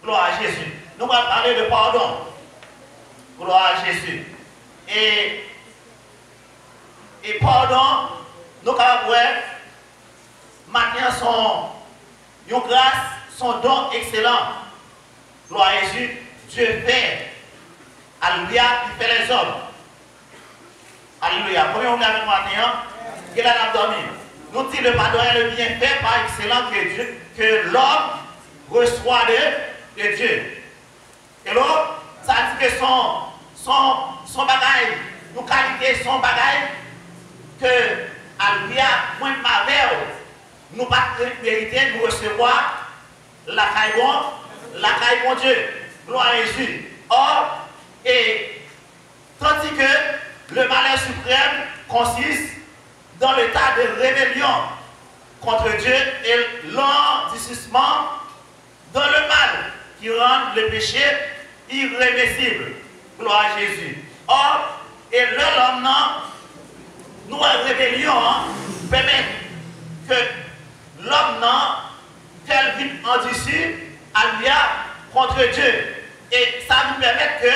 Gloire à Jésus. Nous allons parler de pardon. Gloire à Jésus. Et pardon, nous allons voir, maintenant son grâce, son don excellent. Gloire à Jésus. Dieu fait. Alléluia, il fait les hommes. Alléluia. Combien on est avec moi maintenant? Qu'il a dormi. Nous disons le pardon est le bienfait par excellent que l'homme reçoit de Dieu. Et l'autre, ça dit que son bagage, nous qualité son bagage, que Alléluia, moins mauvais, nous pas mériter nous recevoir la caille bon Dieu. Gloire à Jésus. Or, et tandis que le malheur suprême consiste dans l'état de rébellion contre Dieu et l'endurcissement dans le mal qui rend le péché irréversible. Gloire à Jésus. Or, et l'homme, nous en rébellion, permet que l'homme, tel vit endurci, alléluia, contre Dieu. Et ça nous permet que,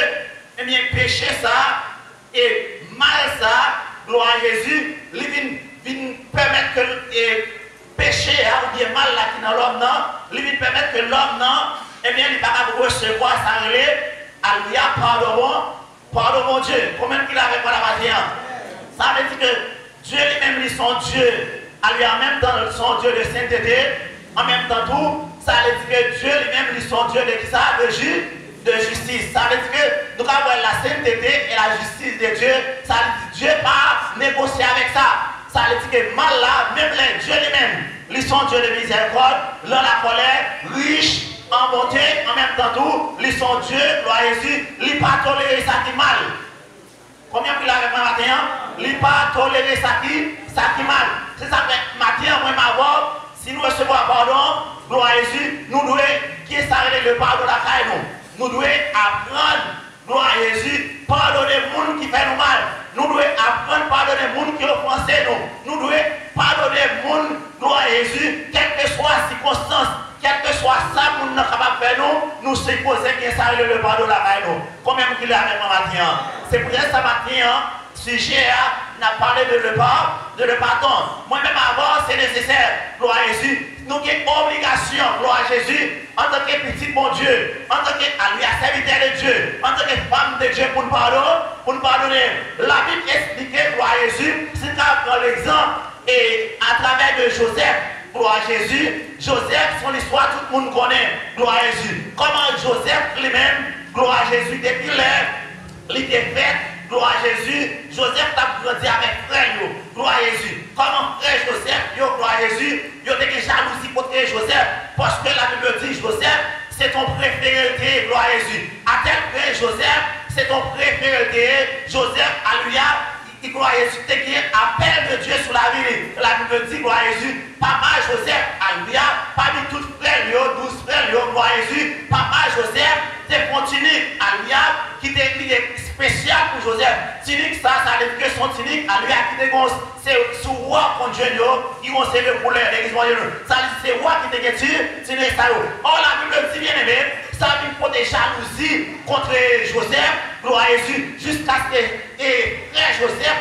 eh bien, péché ça, et mal ça, gloire à Jésus, il permettre que le péché ou bien mal là qui dans l'homme, il permettre que l'homme, eh bien, il va pas recevoir sa relais, alléluia, pardon mon Dieu. Combien qu'il a avec moi la matin? Ça veut dire que Dieu lui-même, il son Dieu, alléluia, en même temps, son Dieu de sainteté, en même temps tout, ça veut dire que Dieu lui-même, il son Dieu de qui ça? De justice. Ça veut dire que nous avons la sainteté et la justice de Dieu. Ça veut dire que Dieu pas négocier avec ça. Ça veut dire que mal là, même Dieu lui-même, ils sont Dieu de miséricorde, dans la colère, riche en bonté, en même temps tout, ils sont Dieu, gloire à Jésus, ils ne pas tolérer ça qui mal. Combien vous l'avez fait matin? Ils ne pas tolérer ça qui mal. C'est ça que matin, moi, m'avoir, si nous recevons pardon, gloire à Jésus, nous devons, qui est s'arrêter le pardon de la caille nous. Nous devons apprendre, gloire à Jésus, pardonner les gens qui font nous mal. Nous devons apprendre à pardonner les gens qui offensent nous. Nous devons pardonner les gens, gloire à Jésus, quelle que soit la circonstance, quel que soit ça que nous sommes capables de faire, nous supposons qu'il s'arrête le pardon de la caille nous. Combien vous l'avez avec moi matin? C'est pour ça que ce matin, sujet n'a parlé de le pardon. Moi-même avant, c'est nécessaire, gloire à Jésus. Nous avons une obligation, gloire à Jésus, en tant que petit bon Dieu, en tant que serviteur de Dieu, en tant que femme de Dieu pour nous pardonner. La Bible explique, gloire à Jésus, si nous prenons l'exemple, et à travers de Joseph, gloire à Jésus, Joseph, son histoire, tout le monde connaît, gloire à Jésus. Comment Joseph lui-même, gloire à Jésus, depuis il était fait, gloire à Jésus, Joseph a grandi avec frère, gloire à Jésus. Comment frère Joseph, gloire à Jésus, il a des jalousie contre Joseph, parce que la Bible dit, Joseph, c'est ton préféré, gloire à Jésus. À tel point, Joseph, c'est ton préféré, Joseph, alléluia, il gloire à Jésus, t'es qui appel de Dieu sur la vie. La Bible dit, gloire à Jésus, papa Joseph, alléluia, parmi tous frères, 12 frères, gloire à Jésus, papa Joseph, t'es continu, alléluia, qui t'est spécial pour Joseph. Tunique, ça veut dire que son tunique, alléluia, qui t'est c'est sous roi contre Dieu, qui vont servir pour l'église. Ça veut dire c'est roi qui t'est tunique, ça. Or, la Bible dit, bien aimé, ça veut dire pour des jalousies contre Joseph, gloire à Jésus, jusqu'à ce que frère Joseph,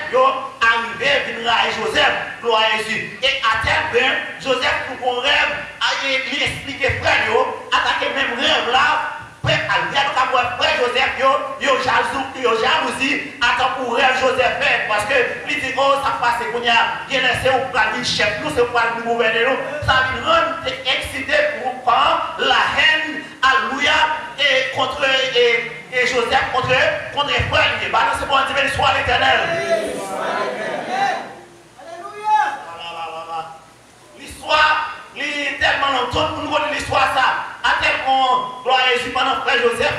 arrivé, venir à Joseph, gloire à Jésus. Et à tel point, Joseph, pour qu'on rêve, il explique frère, attaquer même rêve là, prêt à dire que frère Joseph, il jalousie, attends pour rêve Joseph fait, parce que il dit, oh, ça passe, qu'on y a, il laissé au plan chef, nous, c'est pour nous gouverner, ça vient rendre excité pour prendre la haine, alléluia, et contre et Joseph, contre frère, c'est pour dire l'histoire l'éternel. L'histoire, tellement longtemps, tout le monde connaît l'histoire ça. À tel point, gloire à Jésus, pendant frère Joseph,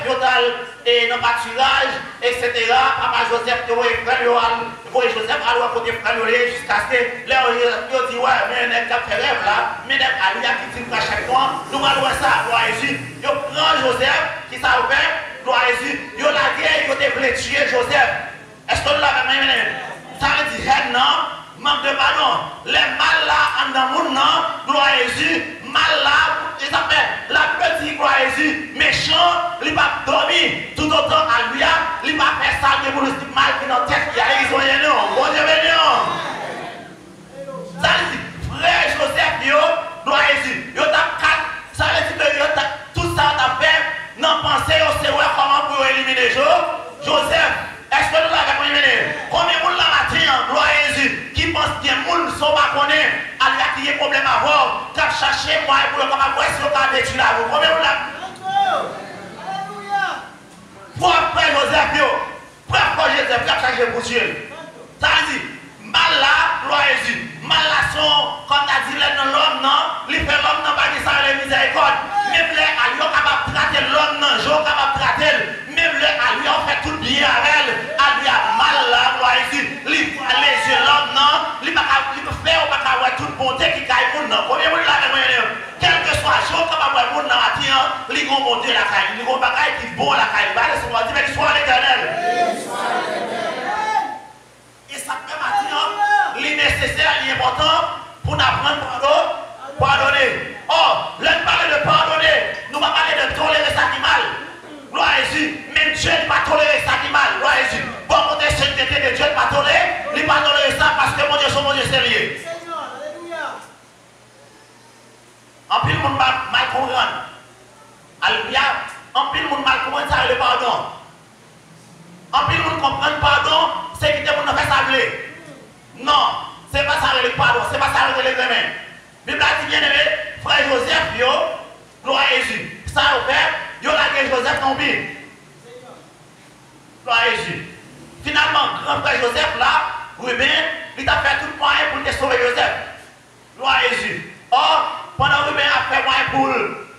et dans le pâturage, etc. Papa Joseph, frère Joseph, alors à côté frère jusqu'à ce que là, il dit, ouais, mais il y a fait rêve là, mais il y a qui dit à chaque fois, nous allons voir ça, gloire à Jésus. Il prend Joseph, qui s'est ouvert, gloire à Jésus, il a dit, il voulait tuer Joseph. Est-ce que nous l'avons mené? Ça veut dire, non, manque de pardon. Les mal là, en dans le monde, gloire à Jésus, mal là, la petite gloire à Jésus, méchant, il va dormir tout autant à lui, il va faire ça, il va faire mal qui dans la tête, il y a raison, bon Dieu bénéant. Ça veut dire, frère Joseph, gloire à Jésus, il y a 4, ça veut dire que tout ça t'a fait, non penser, c'est comment pour éliminer Joseph. Est-ce que nous l'avons éliminé? Combien de monde la matin, gloire à Jésus, qui pense que les gens sont pas connus, à qui y a problème à voir, qui a cherché moi pour le comment voir si on a détruit la roue. Combien de monde là? Alléluia. Pour après Joseph, pour après Joseph, qui a cherché pour Dieu. Ça veut dire, mal là, gloire à Jésus, mal là sont, comme tu as dit, l'homme, non, il fait l'homme, non, pas qui ça, les miséricorde. Même les à lui, on capable de traiter l'homme, non, je capable de traiter, même les à lui, on fait tout bien avec elle, à lui a mal là, gloire à Jésus, il voit les yeux, l'homme, non, il peut faire, on va avoir toute bonté qui caille pour nous, combien de là, quel que soit le jour, capable de voir dans la terre, il va monter la caille, il va bagaille qui bon la caille, il va laisser moi dire, mais soit l'éternel. Et ça peut maintenant, nécessaire, l'important pour nous apprendre pardonner. Or, là, nous parlons de pardonner, nous allons parler de tolérer ça qui mal. Gloire à Jésus, même Dieu ne va pas tolérer ça qui mal. Gloire à Jésus. Bon, côté sainteté de Dieu ne va pas tolérer, il ne va pas tolérer ça parce que mon Dieu, son mon Dieu, c'est lié. En plus, le monde mal comprendre. Alléluia. En plus, le monde mal comprendre ça, le pardon. En plus, le monde comprendre pardon, c'est qu'il te monde fait ça. Non, c'est pas ça le pardon, c'est pas ça le l'examen. La Bible a dit bien aimé, frère Joseph, gloire à Jésus. Ça au fait, il a gagné Joseph non plus. Gloire à Jésus. Finalement, grand frère Joseph là, oui bien, il a fait tout moyen pour te sauver Joseph. Gloire à Jésus. Or, pendant que Ruben a fait moyen pour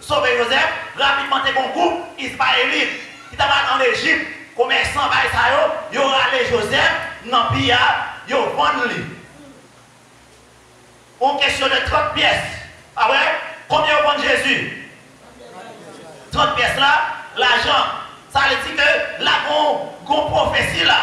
sauver Joseph, rapidement il y a un groupe israélite qui était en Égypte, commerçant par Israël, il a allé Joseph dans le pays, il a vendu lui. En question de 30 pièces. Ah ouais? Combien on vend Jésus? 30 pièces là, l'argent. Ça veut dire que là, on prophétie là.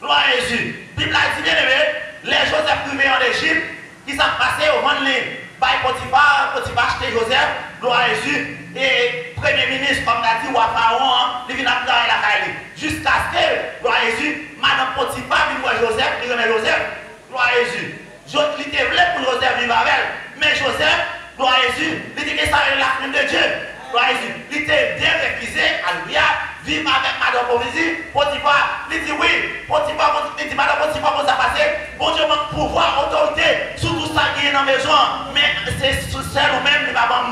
Gloire à Jésus. La Bible a dit bien aimé, les Joseph privés en Égypte, qui sont passés au vendre les. Potiphar acheter Joseph, gloire à Jésus, et premier ministre, comme l'a dit, ou à Pharaon, il vient dans la caille. Jusqu'à ce que, gloire à Jésus, madame Potiphar, il voit Joseph, il remet Joseph, gloire à Jésus. Il était vrai pour Joseph vivre avec elle. Mais Joseph, gloire à Jésus, il dit que ça est la crainte de Dieu. Gloire à Jésus. Il était bien refusé, alléluia, vivre avec madame Potiphar. Il dit oui, Potiphar, il dit madame Potiphar, comment ça passe? Bon Dieu manque pouvoir, autorité, sur tout ça qui est dans la maison. Mais c'est sur celle ou même, il va avoir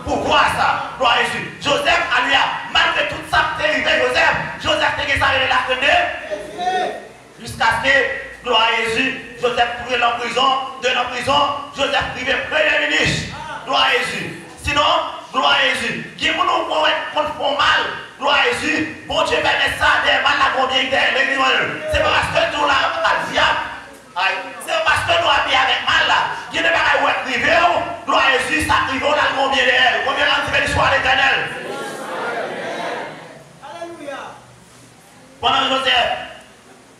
pouvoir ça. Gloire à Jésus. Joseph, alléluia, malgré tout ça qui est arrivé, Joseph, il dit que ça est la crainte de Dieu. Jusqu'à ce que, gloire à Jésus, Joseph privé en prison, Joseph privé premier ministre. Gloire à Jésus. Sinon, gloire à Jésus. Qui nous font mal, gloire à Jésus. Bon Dieu permet ça, des mal à combien d'églises. C'est parce que tout là, à diable. C'est parce que nous habillons avec mal là. Qui ne va pas être privé, gloire à Jésus, ça privé, on a combien d'elle. Combien d'elle l'histoire l'éternel. Alléluia. Pendant Joseph,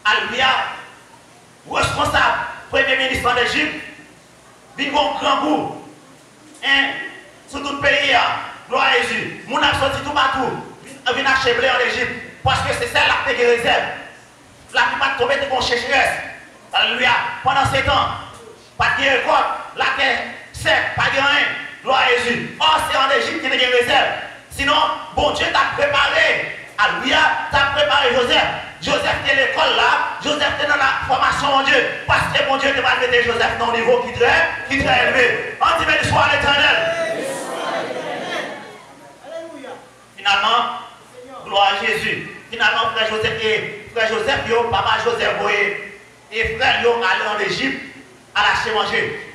alléluia. Responsable, premier ministre d'Égypte, il a un grand goût. Sur tout le pays, gloire à Jésus. Mon a sorti tout partout. Il vient acheter blé en Égypte. Parce que c'est ça la paix de réserve. La plupart de tomber de sécheresse. Alléluia. Pendant 7 ans, pas de récolte, la terre sec, pas de rien. Gloire à Jésus. Or, c'est en Égypte qu'il y a des réserves. Sinon, bon Dieu t'a préparé. Alléluia, t'a préparé Joseph. Joseph était à l'école là, Joseph était dans la formation mon Dieu, parce que mon Dieu ne va pas mettre Joseph dans un niveau qui est très élevé. On dit mais l'histoire l'éternel. Finalement, gloire à Jésus. Finalement, frère Joseph, papa Joseph, et frère yo allé en Égypte à l'acheter manger.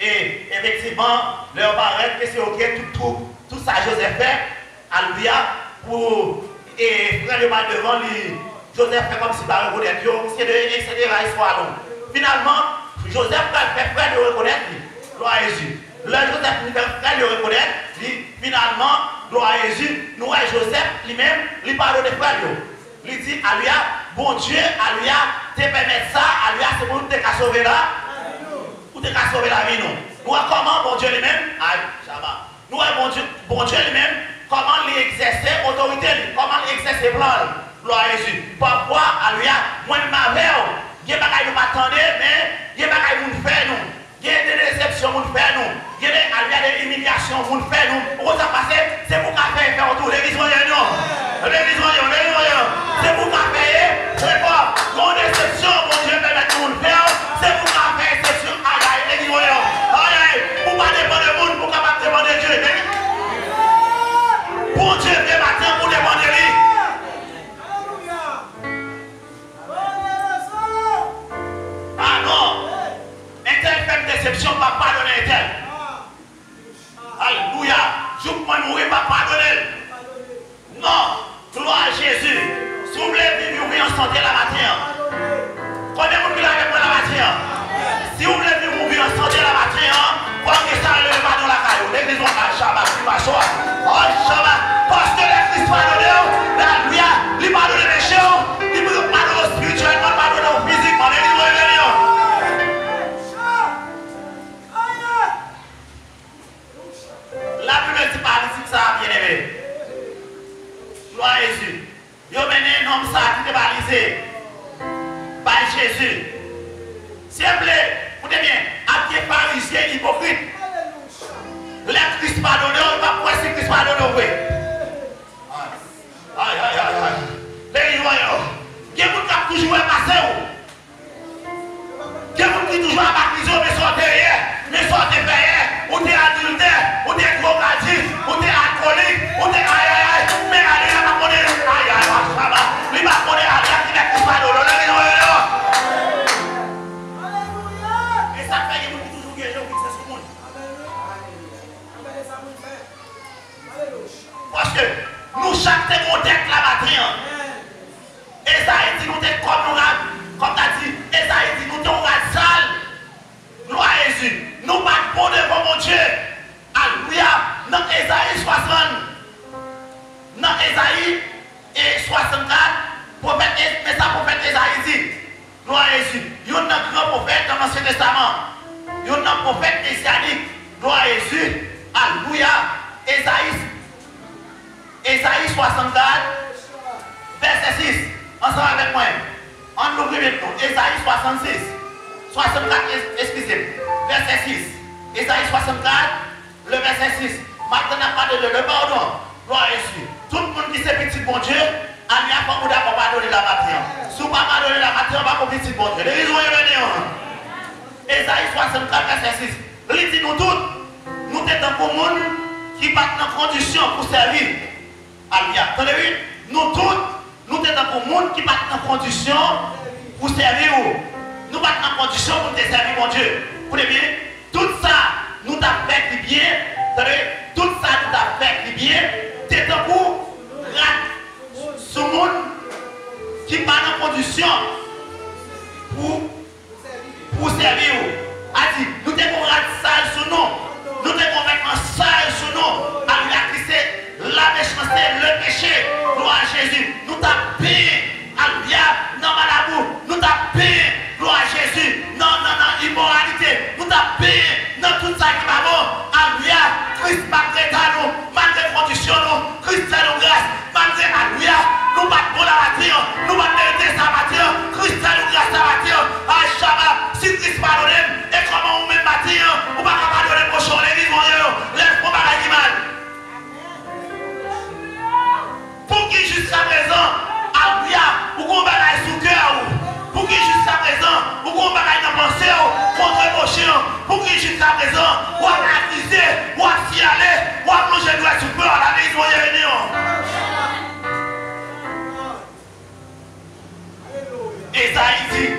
Et effectivement, leur paraît que c'est ok, tout ça Joseph fait, alléluia, pour, et frère yo mal devant lui. Joseph fait comme si par reconnaître, etc. Histoire longue. Finalement, Joseph fait frère de reconnaître, gloire à Jésus. Là, Joseph fait frère de reconnaître, finalement, gloire à Jésus, nous et Joseph lui-même, lui pardonne frère. Il dit, alléluia, bon Dieu, alléluia, te permettre ça, alléluia, c'est pour nous te sauver là, ou te sauver la vie, nous. Nous, comment, bon Dieu lui-même, aïe, ça va. nous avons bon Dieu lui-même, comment il exercer l'autorité, comment il exercer le plan. Gloire à Jésus. Parfois, alléluia, moi je m'avère, il y a des choses qui m'attendent, mais il y a des choses qui nous font nous. Il y a des déceptions qui nous font nous. Il y a des humiliations qui nous font nous. Pourquoi ça passe? C'est pour qu'on fasse faire autour. L'église royale, non. L'église royale. C'est pour qu'on fasse, c'est pas, mon déception, mon Dieu, permet tout le faire. C'est pour qu'on fasse exception. Aïe, aïe, l'église royale. Aïe, aïe, pour ne pas dépendre de monde, pour qu'on dépendre de Dieu. Bon Dieu, viens matin pour dépendre de lui. Ah non, un tel fait une déception, pas pardonner un tel. Alléluia, je ne peux mourir, pas pardonner. Non, gloire à Jésus. Si vous voulez vivre en santé la matière, combien vous voulez avec moi la matière? Si vous voulez vivre en santé la matière, croyez que ça ne va pas dans la caillou. L'église va Shabbat, tu vas soir. Oh Shabbat, parce que le Christ pardonne, alléluia, il pardonne les péchés, il pardonne spirituellement, il pardonne physiquement. L'église va venir. La Bible dit pas ici que ça a bien aimé. Gloire à Jésus. Yo mené un homme ça qui est balisé par Jésus. S'il vous plaît, écoutez bien, à des pharisiens hypocrites. Les Christ pardonne, on va pouvoir si Christ pardonne, oui. Aïe, aïe, aïe, aïe. Les voyants, il y a des gens qui toujours passé. Il y a des gens qui toujours à la prison, mais sont derrière, mais sont derrière. Ou t'es adultère, ou t'es drogadiste, ou t'es alcoolique, ou t'es aïe aïe aïe, mais allez là, ma connaît, aïe aïe, ça va, lui m'a connaît, allez là, qui m'a Christ pardonne, et ça fait que nous toujours guérir, on fixe sur le monde. Parce que nous chaque temps tête la matin. Et ça dit nous tête comme t'as dit, et ça dit nous t'es sale. Gloire à Jésus. Nous pas bon devant mon Dieu. Alléluia. Dans Ésaïe 60. Dans Ésaïe 64, mais ça prophète Ésaïe dit. Gloire à Jésus. Il y a un grand prophète dans l'Ancien Testament. Il y a un prophète messianique. Gloire à Jésus. Alléluia. Ésaïe 64, verset 6. Ensemble avec moi. On ouvre maintenant. Ésaïe 66. 64, excusez-moi. Verset 6. Ésaïe 64, le verset 6. Maintenant, on parle de le pardon. Gloire à Jésus. Tout le monde qui sait petit bon Dieu, on n'y a pas de pardonner la matière. Si on ne pas pardonner la matière, on va pas petit bon Dieu. Les raisons sont venues. Ésaïe 64, verset 6. Il dit nous tous, nous sommes pour le monde qui pas dans condition pour servir. Alléluia. Attendez-vous? Nous tous, nous sommes pour le monde qui pas dans condition pour servir. Nous pas dans condition pour te servir, mon Dieu. Vous voyez bien? Tout ça, nous t'a fait du bien. Tout ça, nous t'a fait du bien. C'est un coup, ce monde qui n'est pas dans condition pour servir. A dit, nous devons rendre sale sur nous. Nous devons mettre en sale sur nous. Alléluia, c'est la méchanceté, le péché. Gloire à Jésus. Nous t'a payé. Alléluia, non, malabou. Nous t'a payé. Gloire à Jésus. Non, immoralité. Nous t'a payé. Non, tout ça qui va bon. Alléluia. Christ malgré nous, malgré conditions, Christ fait nous grâce. Malgré Alléluia. Nous pas pour la matière. Nous pas mériter sa matière. Christ fait nous grâce sa matière. Ah, Shabbat. Si Christ pardonne, et comment on met matière, on va pas pardonner pour changer les vies. Lève pour pas la mal. Pour qui jusqu'à présent, Alléluia, pour qu'on bagaille sous cœur. Pour qui jusqu'à présent, pour qu'on bagaille dans pensée contre prochain. Pour qui jusqu'à présent, on va accuser, on va s'y aller, on va plonger le doigt sous peur à la maison de réunion. Esaïe dit,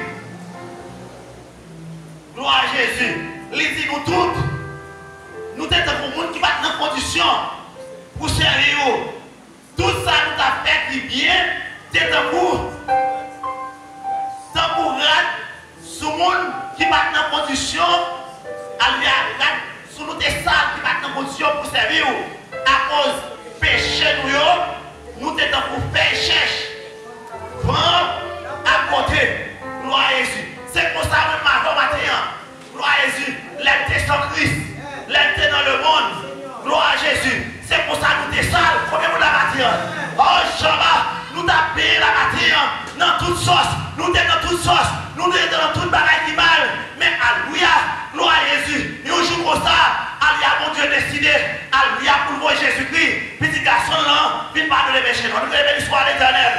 gloire à Jésus, il dit nous toutes, nous sommes pour monde qui va dans condition pour servir. Tout ça nous a fait du bien, c'est un coup. Tant pour rate, ce monde qui va dans condition, sur nous des salles qui va dans condition pour servir. À cause péché nous sommes pour faire cherche. À côté, gloire à Jésus. C'est pour ça que ma matin, gloire à Jésus, l'être sans Christ, l'être dans le monde, gloire à Jésus. sauce, nous sommes dans toute sauce, nous sommes dans toute bagaille qui mal. Mais alléluia, gloire à Jésus. Nous jouons comme ça, alléluia, mon Dieu décidé, alléluia, pour voir Jésus-Christ, petit garçon là, puis pardonner les péchés. Nous avons l'histoire d'éternel.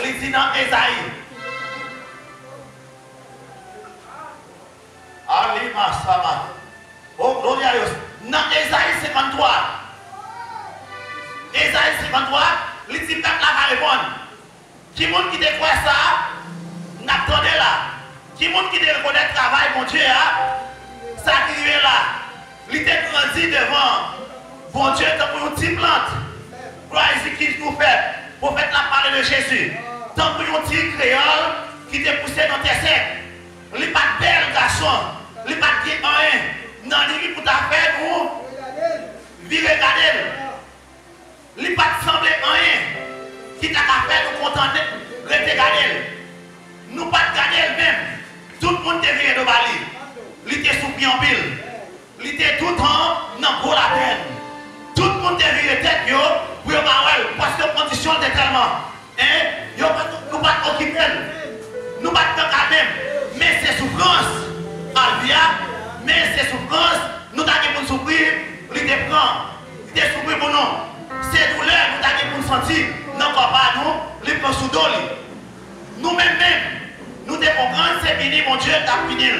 Il dit dans Esaïe. Alima Sama. Oh, gloria a Dios. Dans Esaïe 53. Esaïe 53, il dit peuple là va répondre. Qui monde qui te croit ça, n'attendez là. Qui monde qui te reconnaît le travail, mon Dieu, ça qui est là. Il te grandi devant. Bon Dieu, tant pour une petite plante. Gloire à Jésus qui nous fait. Prophète l'a parlé de Jésus. Tant pour un petit créole qui t'a poussé dans tes secs. Il n'est pas bel garçon. Il n'est pas de rien. Non, il pour ta faire nous. Virer regarder. Il n'est pas de sembler rien. Qui t'a fait nous contenter. Rester garder. Nous pas de garder même. Tout le monde te viré de Bali. Il était sous pied en pile. Il était tout le temps dans gros la peine. Tout le monde te viré tête pour parce que la condition était tellement. Nous ne pas occuper. Nous ne pas garder. Mais c'est souffrance. Alvia, mais c'est souffrance. Nous avons pour souffrir. Il te prend. Il te souffrir pour nous. C'est douleur. Nous avons pour sentir. Non, pas nous. Il prend sous dos. Nous-mêmes, nous devons comprendre. C'est fini, mon Dieu, t'as fini.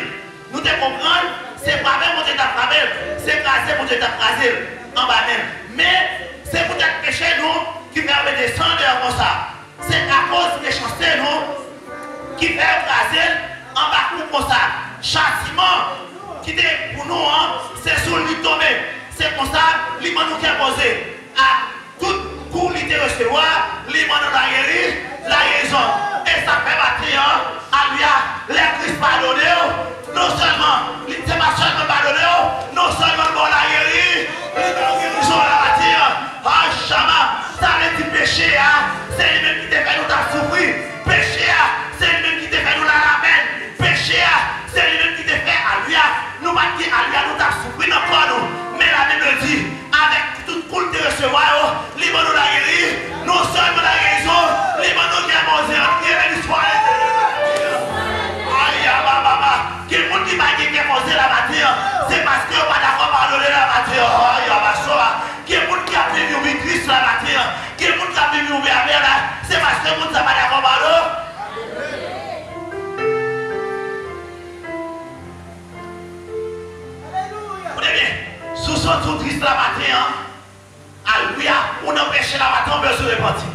Nous devons comprendre. C'est pas même, mon Dieu, t'as frappé. C'est crasé, mon Dieu, t'as crasé. En bas même. Mais c'est peut-être péché, nous, qui fait descendre comme ça. C'est à cause des chanceux, nous, qui fait écraser en bas comme ça. Châtiment qui est pour nous, c'est sur lui tomber. C'est comme ça, lui nous qui a posé. À tout coup, il te recevoir, lui nous la guérir, la raison. Et ça fait battre, à lui, les Christ pardonné. Non seulement, c'est pas seulement pardonné, non seulement pour la guérir, ils ont la bâtir. Ah, Chama, ça veut dire péché, c'est lui-même qui te fait nous souffrir. Péché, c'est lui-même qui te fait nous la peine. Péché, c'est lui-même qui te fait à lui. Nous pas dire à lui, nous t'as souffert dans le corps, mais la Bible dit, avec toute coule de recevoir, lui nous la guérir, non seulement la guérison, lui nous qui a mangé, qui est l'histoire. Aïe, baba, qui est le monde qui va dire qu'il a mangé la matière, c'est parce qu'il n'a pas d'accord pardonner la matière. Aïe, baba, qui est le monde qui a pris une Christ la matière, qui est le monde qui a pris une merde, c'est parce que le monde n'a pas d'accord pardonner. Sous son tout triste la matin, alléluia, on empêche la matin, on peut se repentir.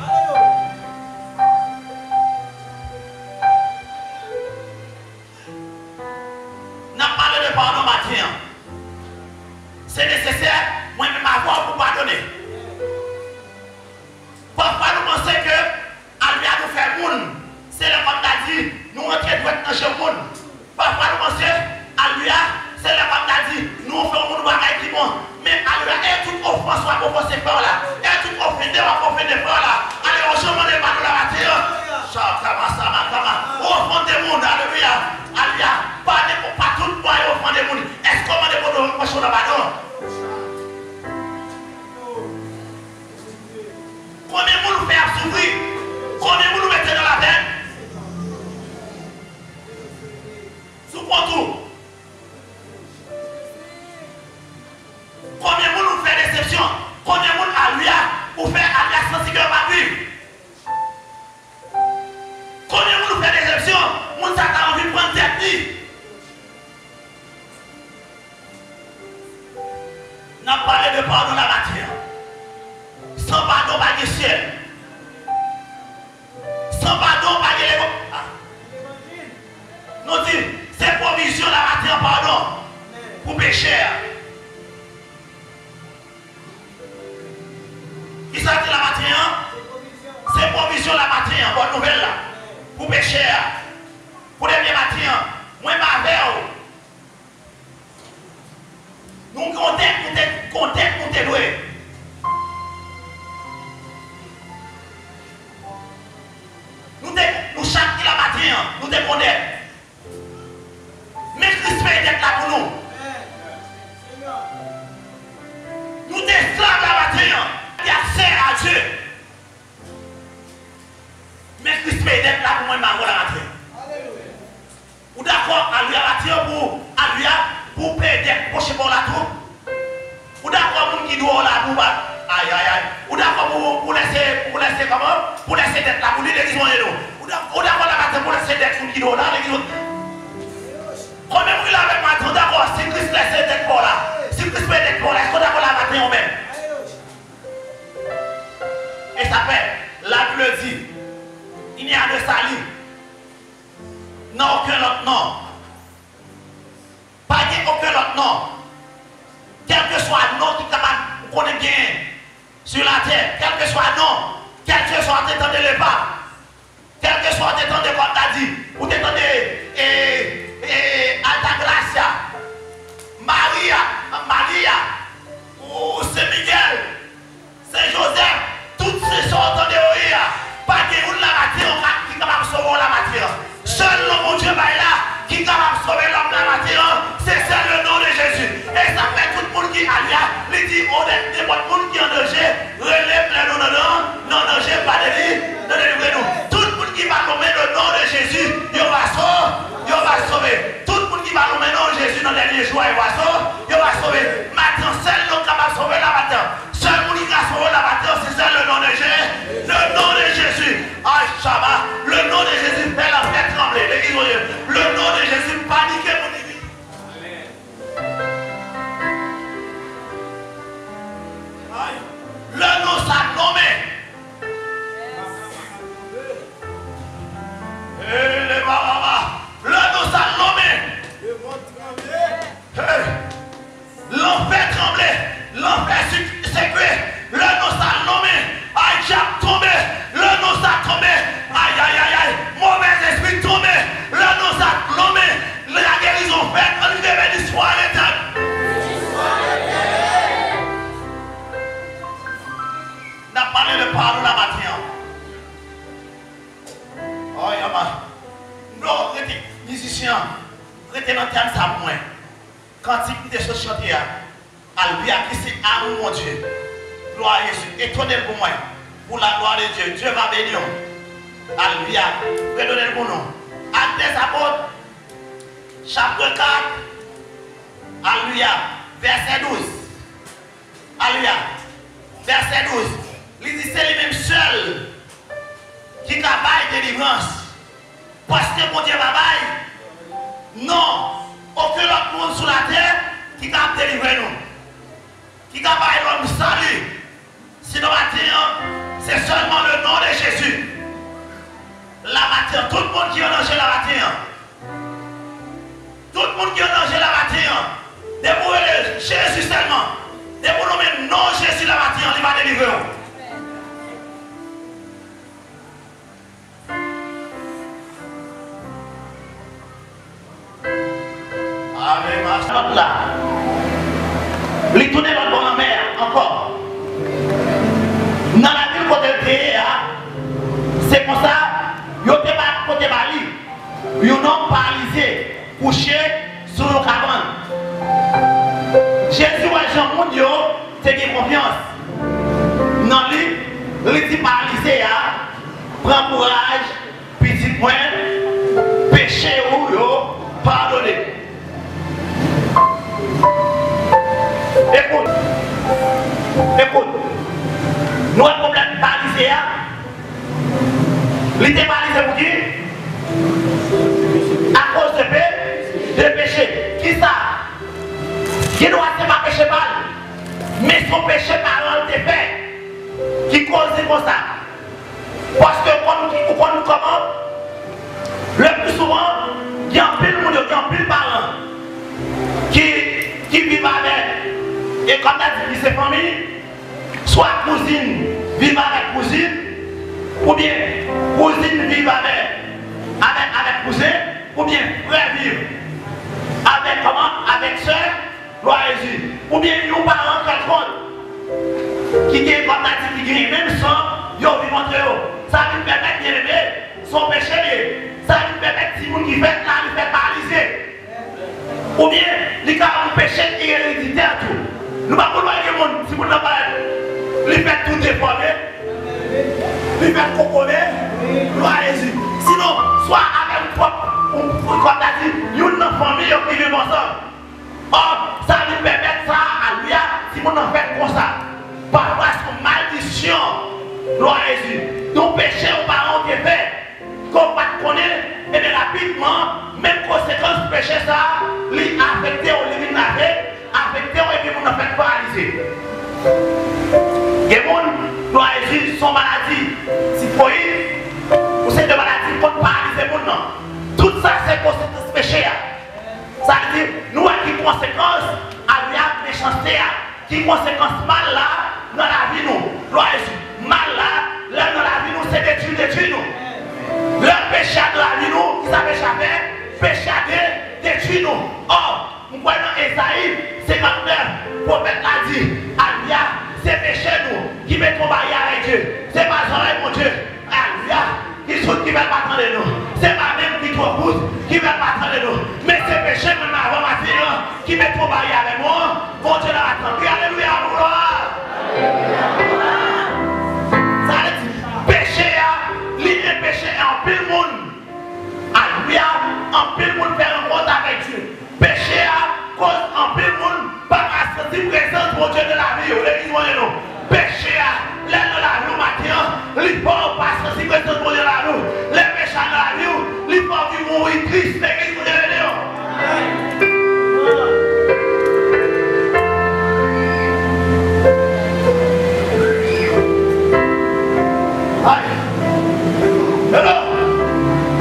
N'a pas de pardon matin. C'est nécessaire, moi-même avoir pour pardonner. Parfois nous pensons que alléluia nous fait monde. C'est là comme t'as dit, nous rentrons dans chez monde. Parfois nous pensons, alléluia, c'est là comme t'as dit, nous faisons un bagage qui bon. Mais alléluia, et toute offense va offenser par là. Et toute offense va offenser par là. Allez, on se demande pas de la matière. On offense des mondes, alléluia. Alléluia, pas tout le monde offense des mondes. Est-ce qu'on m'a demandé de reprocher dans la bâton? Combien de monde nous fait souffrir? Combien de monde nous mettez dans la peine? Souffrons tout. Combien de monde nous fait déception? Combien de monde à lui pour faire alliance sans que pas vivre? Combien de monde nous fait déception? Moun ça t'a envie de prendre tête. N'a parlé de pardon la matière. Sans pardon, pas de ciel. Sans pardon, pas de l'évangile. Nous disons, c'est provision la matière, pardon, pour pécher. Qui ça dit la matière? C'est provision la matière, bonne nouvelle là. Pour pécher. Pour les bien matière, moi ma verre. Nous comptons, nous louer. Nous chaque la matière, nous dépendons. Mais Christ fait d'être là pour nous. Nous sommes esclaves la matière. Il y a accès à Dieu. d'accord à lui bâtir pour payer des poches pour la tour? Ou d'accord pour qui doit la pour aïe aïe aïe. Ou d'accord pour laisser comment? Pour laisser d'être là pour l'église ou d'accord la bâtir pour laisser d'être pour qui doit là l'église. Combien vous l'avez maintenant d'accord si Christ laisse d'être pour là? Si Christ paye d'être pour là, est-ce qu'on d'accord la bâtir même? Et ça fait, la Bible dit, il n'y a de salut. Non, aucun autre nom. Pas aucun autre nom. Quel que soit le nom qui qu'on connaît bien sur la terre, quel que soit le nom, quel que soit le temps de l'époque, quel que soit le temps de comme tu as dit, ou le temps de Alta Gracia, Maria, ou Saint-Miguel, Saint-Joseph, toutes ces sortes de théories, pas de la matière qui est capable de sauver la matière. Seul le bon Dieu là qui est capable de sauver l'homme de la matière, c'est seul le nom de Jésus. Et ça fait tout le monde qui est là, il dit honnêtement, tout le monde qui est en danger, relève le nom, non, danger, pas de vie, de délivrer-nous. Tout le monde qui va nommer le nom de Jésus, il va sauver. Tout le monde qui va nommer le nom de Jésus dans les derniers jours, il va sauver. Maintenant, seul l'homme capable de sauver la matière. Seul le monde qui va sauver la matière, c'est seul le nom de Jésus. Le nom de Jésus. Ah, Shabbat, le nom de Jésus fait la fête trembler. Le nom de Jésus paniquer mon église. Le nom ça nommé. Le nom ça nommé. L'enfer tremblait. L'enfer sécué. Le nom ça nommé. Aïe, j'ai tombé. Le nom ça tombé. Aïe, aïe, aïe, aïe. Mauvais esprit tombé. Le nom ça nommé. La guérison faite. On lui devait l'histoire éternelle. N'a parlé de parole la matière. Oh, yama. Non, musicien. Restez dans le terme ça pour moi. Quand il des choses chanter, Alvia qui c'est amour mon Dieu. Gloire à Jésus. Étonnez pour moi. Pour la gloire de Dieu. Dieu va bénir. Alvia. Redonnez pour nous. Actes des apôtres. Chapitre 4. Alléluia. Verset 12. Alléluia. Verset 12. Il dit c'est lui-même seul qui travaille délivrance. Parce que mon Dieu va bailler. Non. Aucun autre monde sur la terre qui va délivrer nous. Qui va bailler l'homme salut. Sinon, c'est seulement le nom de Jésus. La matière. Tout le monde qui est en danger la matière. Tout le monde qui est en danger la matière. Débrouillez Jésus seulement. Débrouillez non Jésus la matière. Il va délivrer. Là. Il tourne l'autre bon en mer encore. Dans la ville côté c'est comme ça, il y a des côté Bali, il y a un homme paralysé, couché sur le cabane. Jésus et Jean Mounio, c'est une confiance. Non, il dit paralysé, prends courage, petit point, péché ou pardonnez. Écoute, nous avons un problème paralysé. Il était paralysé pour qui? À cause de péché. Qui ça? Qui doit être pas péché mal? Mais son péché par était fait. Qui cause comme ça? Parce que quand nous comment? Le plus souvent, il y a un pile de monde, il y a un pile parents qui vivent avec. Et comme tu as dit, c'est famille, soit cousine vive avec cousine, ou bien cousine vive avec cousin, ou bien frère vive avec comment? Avec soeur, gloire à Jésus. Ou bien nos parents quelconque qui est comme tu as dit, qui gagne même sang, ils vivent entre eux. Ça lui permet de lever son péché. Ça lui permet de si vous qui fait là, il fait paralyser. Ou bien, il y a un péché héréditaire tout. Nous ne pouvons pas voir le monde, si vous n'avez pas, il fait tout déformé, il fait cocoler, gloire à Jésus. Sinon, soit avec un propre, comme tu as dit, Gloire à Jésus. Donc péché aux parents qui fait, qu'on pas connaître, et bien rapidement, même conséquence péché ça, lui affecté au limite affecté au et puis on a fait paralyser. Les gens, gloire à Jésus, son maladie, typhoïde, ou c'est de maladie qu'on paralyse les gens. Tout ça c'est conséquence péché. Ça veut dire, nous avons des conséquences à la méchanceté, qui conséquences mal là dans la vie nous. Gloire à Jésus. Mal là dans la vie nous, c'est détruire nous. Le péché de la vie nous, qui s'appelle péché détruire nous. Or, nous voyons dans Esaïe 59, le prophète a dit, Alléluia, c'est péché nous qui met ton barrière avec Dieu. C'est pas ça avec mon Dieu. Alléluia. Qui veulent pas attendre nous. C'est pas même qui trop pousse qui veulent pas attendre nous. Mais c'est péché même avant matin qui met trop barrière avec moi. Bon Dieu l'a attendu. Alléluia, gloire. Ça veut dire, péché, l'idée péché est en pile monde. Alléluia, en pile monde faire un compte avec Dieu. Péché, cause en pile monde, pas à sentir présence pour Dieu de la vie. L'église, nous. Péché, l'aide de la vie au matin, les pauvres passent si personne pour dire la nous. Les méchants de la vie, les pauvres qui mourir tristes, l'église pour dire la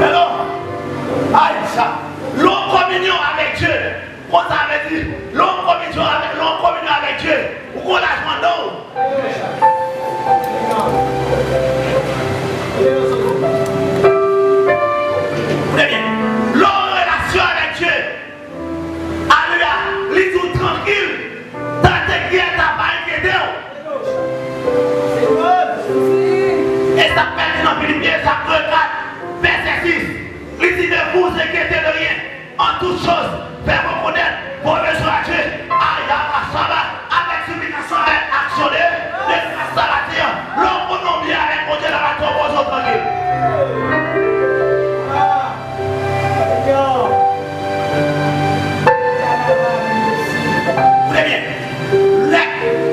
Hello. Aïe, ça. L'homme communion avec Dieu. Quand ça veut dire, l'homme communion avec Dieu. Ou qu'on l'a demandé. Très bien. Leur relation avec Dieu. Alléluia. Les tout tranquille. Dans tes qui est ta pas inquiété. Et ça fait dans Philippiens, chapitre 4, verset 6. Il dit ne vous inquiétez de rien. En toutes choses, faites reconnaître vos besoins à Dieu. Avec supplication, avec action de grâce à la terre. L'homme non bien avec mon Dieu dans la tombe aux autres tranquilles. Très bien.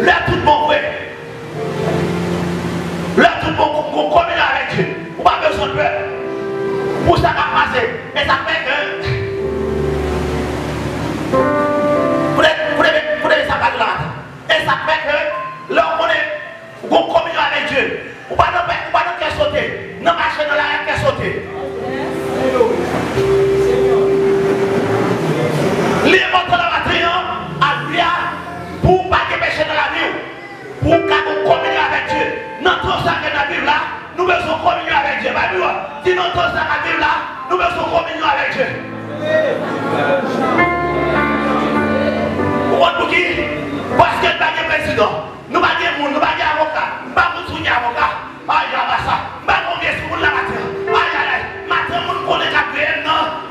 Là tout bon vrai. Là tout bon qu'on communique avec Dieu. On n'a pas besoin de peur. Pour ça va passer. Et ça fait que vous devez savoir de là. Et ça fait que là on communion avec Dieu. On ne va pas sauter. Non, marcher dans la rue qui sauter. Les mots de la matrice, pour ne pas pécher dans la vie, pour qu'on communion avec Dieu. Dans tout ça que dans la Bible là, nous devons communion avec Dieu. Si dans tout ça que dans la Bible là, nous devons communion avec Dieu. Pour qui? Parce que nous n'avons pas de président, nous n'avons pas de monde, nous n'avons pas d'avocat, nous n'avons pas de avocat. Aïe, aïe, ça. Nous n'avons pas de la matin. Aïe, aïe, matin, nous connaissons la prière, non?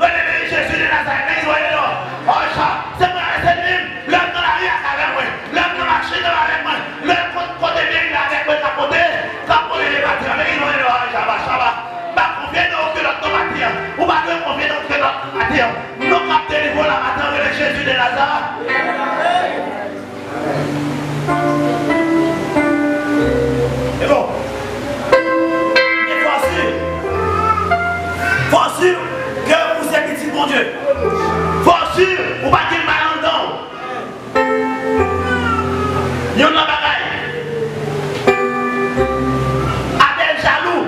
Jésus de Nazareth, aïe, ça. C'est moi, c'est lui. L'homme dans la rue avec moi. L'homme dans la machine avec moi. L'homme côté bien avec moi, capoté les bâtiments. Aïe, ça va. Pas confier dans aucun autre matière. Ou pas confier dans aucun autre matière. Nous captons les voix la matin de Jésus de Nazareth. Et bon, il faut sûr que vous êtes petit bon Dieu. Faut sûr, vous ne pas dire mal en dedans. Nous avons la bagaille. Abel jaloux.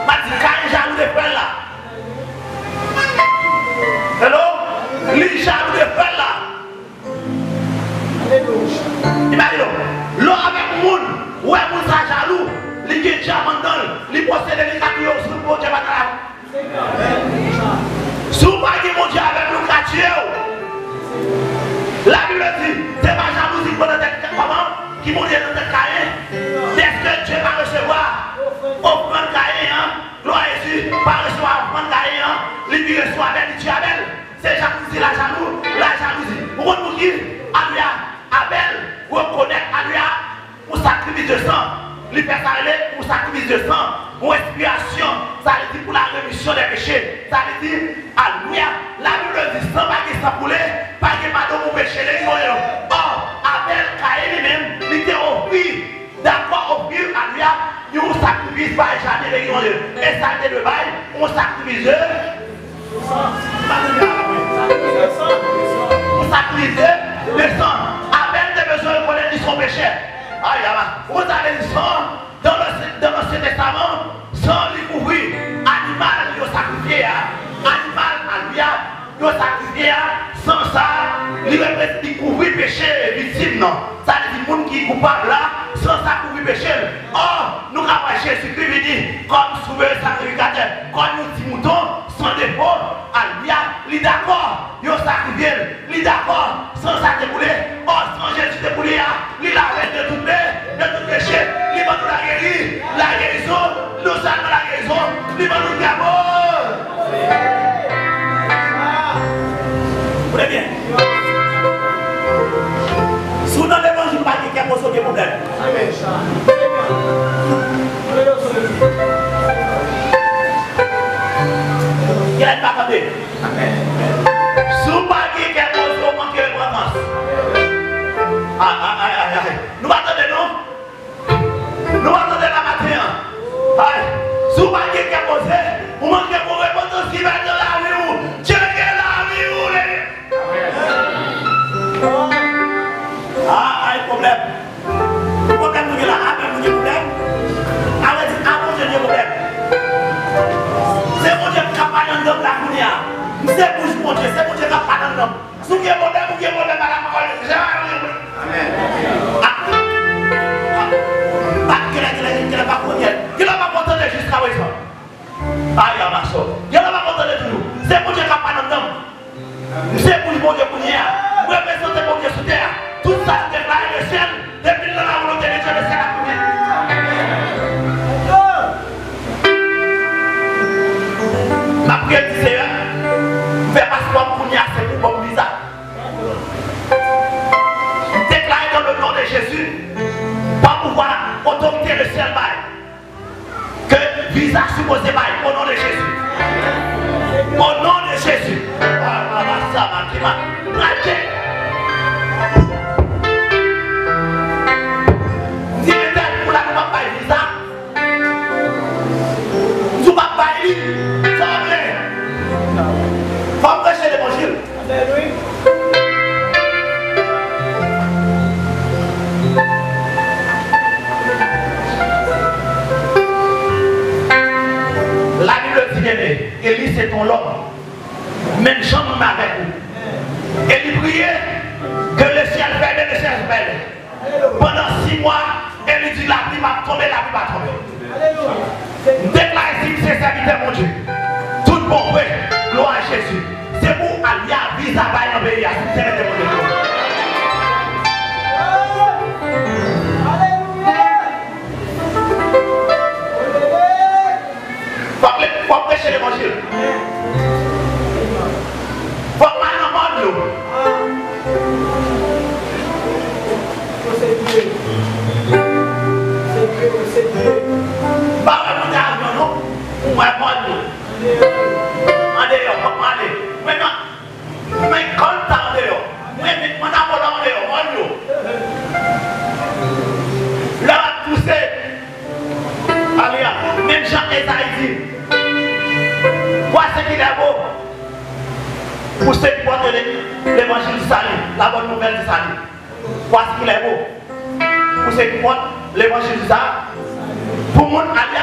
Quand jaloux de frère là. Hello? Lui jaloux de frère là. Imaginez, l'homme avec le monde, ouais, moun sa jaloux, il est diamant dans il possède les cadeaux sur le bon Dieu. Si vous parlez mon Dieu avec le cadeau, la Bible dit, c'est pas jalousie pour notre comment, qui m'ont dit dans notre cahier, est-ce que Dieu va recevoir offrande cahier, gloire à Jésus, va recevoir offrande cahier, il reçoit Abel, il dit Abel, c'est jalousie la jaloux. mon Dieu. Et ça de bail, on sacrifie. On sacrifie le sang. Avec des besoins de connaître son péché. Vous avez le sang dans l'Ancien Testament, sans lui couvrir. Animal, il sacrifié. Animal, il sacrifié. Sans ça, il couvrir péché victime. Non. Ça veut dire que les gens qui sont coupables là, sans ça couvrir péché. Or, nous avons Jésus-Christ venu comme souverain sacrificateur. Quand nous disons mouton, sans dépôt, il est d'accord, il est sacrifié, il est d'accord, sans ça déboulé. Or, sans Jésus déboulé, il arrête de tout péché, il va nous la guérison, nous allons la guérison, il va nous l'amour. Vous voyez bien? Si vous n'avez pas l'évangile, pas quelqu'un pose aucun problème. Il n'est pas capé. Si vous n'avez pas quelqu'un pose aucun importance. Nous attendons, non? Nous attendons la matin. Si vous n'avez pas quelqu'un pose, vous manquez pour répondre ce qui va dans la vie. Dieu est la vie. Un problème. Le problème, nous là, un problème. Avec problème. C'est mon Dieu qui a pas dans la counia. C'est pour mon Dieu, c'est mon Dieu qui a pas dans l'homme. Si vous avez problème à la parole. Amen. Qu'il n'a pas contenté jusqu'à présent. Aïe, ma soeur. Il n'a pas contenté toujours. C'est mon Dieu qui a pas dans l'homme. C'est pour mon Dieu pour hier. Vous représentez mon Dieu sous terre. Tout ça se déclare le ciel. Depuis dans la volonté de Dieu, le ciel a couvert. Ma prière dit Seigneur, fais passeport pour nous, c'est pour bon visa. Déclare dans le nom de Jésus, pour pouvoir autorité le ciel bail. Que visa supposé bail au nom de Jésus. Au nom de Jésus. Faut prêcher l'évangile. La Bible dit bien, Élie c'est ton homme. Même chambre avec vous. Et il priait que le ciel ferme, le ciel ferme. Pendant 6 mois, elle lui dit la pluie va tomber, la pluie va tomber. Déclare ici, c'est serviteur mon Dieu. Tout bon vrai, gloire à Jésus. C'est pour aller à visa dans le pays, c'est serviteur mon Dieu. Faut prêcher l'évangile. Faut mal de l'eau. Bah, on a non, on va prendre l'eau. Allez, on va parler. Maintenant, mais quand t'as de l'eau, mais on a pas de l'eau, là, poussé. Allez, même Jean Esaïe dit. Voici qu'il est beau. Pour ceux qui portent l'évangile du salut, la bonne nouvelle du salut. Voici qu'il est beau. Pour ceux qui portent l'évangile du salut, pour moi, il y a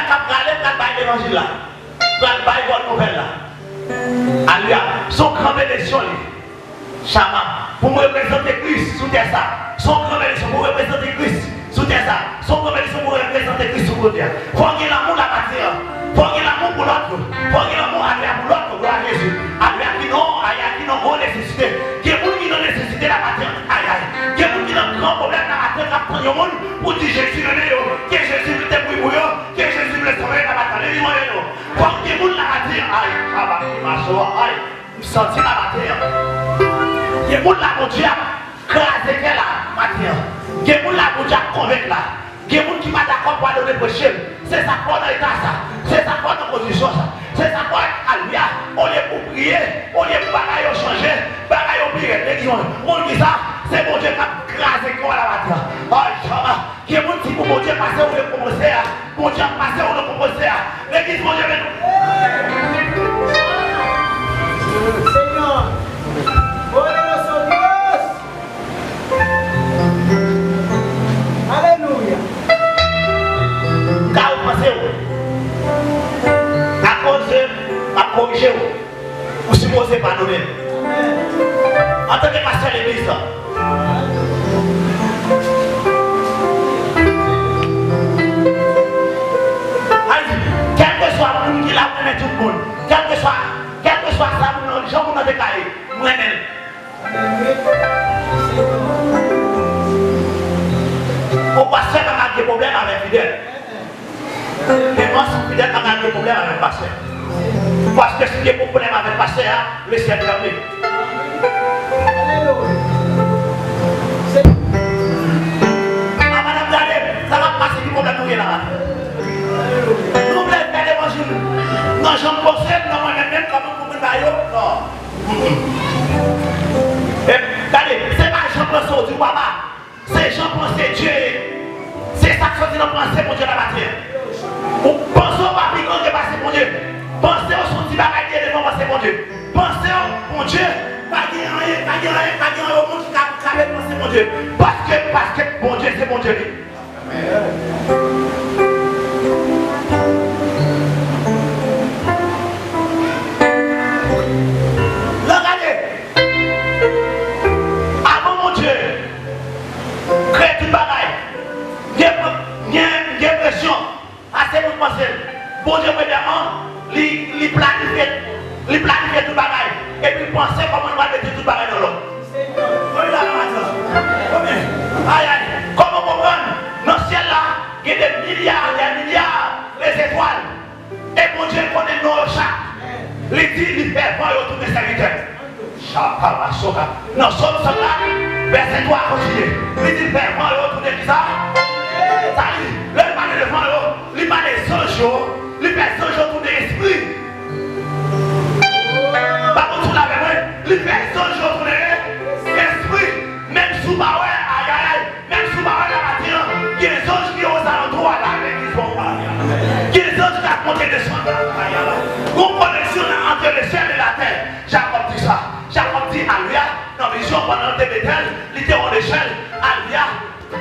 l'évangile là. Il y a la bonne nouvelle là. Il y a son grand bénédiction. Chama, pour me représenter Christ sous terre ça. Son grand bénédiction pour représenter Christ sous terre ça. Son grand bénédiction pour représenter Christ sous terre. Il faut qu'il y ait l'amour la matière. Il faut qu'il y ait l'amour pour l'autre. Il faut qu'il y ait l'amour pour l'autre. Gloire à Jésus. Qui n'ont pas nécessité. Qui n'ont nécessité la matière. Aïe aïe. Qui n'ont grand problème la matière. Qui ont pour dire Jésus le néo. Que Jésus le débrouille. Que Jésus le sauve la bataille. Il faut qu'il y ait la matière. Aïe. Aïe. Je sens la matière. Il y a des gens qui ont crasé la matière. Il y a des gens qui ont convaincu là. Il y a des gens qui sont d'accord pour aller prêcher. C'est ça qu'on a l'état ça. C'est ça qu'on a en position ça. C'est ça qu'on a lui. On est pour prier. On est pour bagaille changer. Bagaille oublier. On dit ça. C'est mon Dieu qui a crasé la matière. Il y a des gens qui pour mon Dieu passer ou le commencer. Mon Dieu passer ou le commencer. Les l'église, mon Dieu, mais nous. Seigneur. Poderoso Dios. Alléluia. Car vous pensez, à cause de ma corriger, vous supposez pas nous-mêmes. En tant que pasteur de l'église, quel que soit le monde qui l'a mené tout le monde, quel que soit ça, les gens qui ont déclaré, moi-même. Au pasteur, on a des problèmes avec fidèle. Et moi, si fidèle, on a des problèmes avec le pasteur. Parce que si il y a des problèmes avec le pasteur, le ciel est fermé. Madame Gade, ça va passer du problème nous là. Nous voulons faire l'évangile. Non, j'en possède, non, moi-même, comme vous pouvez dire, non. Regardez, c'est pas Jean François du papa, c'est Jean François Dieu. C'est ça que nous pensons pour Dieu la matière. Pensez au papier quand Dieu passe pour Dieu. Pensez au son petit bagage de penser pour Dieu. Pensez au bon Dieu. Pas de rien au monde qui a pensé pour Dieu. Parce que bon Dieu, c'est bon Dieu. Regardez. Avant mon Dieu, crée tout bagaille. Il y a pression. Assez pour penser. Bon Dieu, premièrement, il planifie tout le bagaille. Et puis penser comment on va mettre tout le bagaille dans l'autre. Comment comprendre? Dans le ciel là, il y a des milliards, les étoiles. Et bon Dieu connaît nos chats. Il dit, il fait voir autour des serviteurs. Non, Somme là, verset 3 continue. Il dit, il fait voir autour des ça. Ça dit, le mal devant eux, il parle des 100 jours, il fait 100 jours pour l'esprit. Par contre, tu l'avais vu, il fait 100 jours pour l'esprit. Même sous Baoué, même sous Baoué la matière, il y a des anges qui ont aux alentours à l'église. Il y a des anges qui ont monté des soins. Une connexion entre le ciel et la terre. Jacob dit ça. Jacob dit Alléluia. Dans la vision pendant le Bethel, il était en échelle. Alléluia.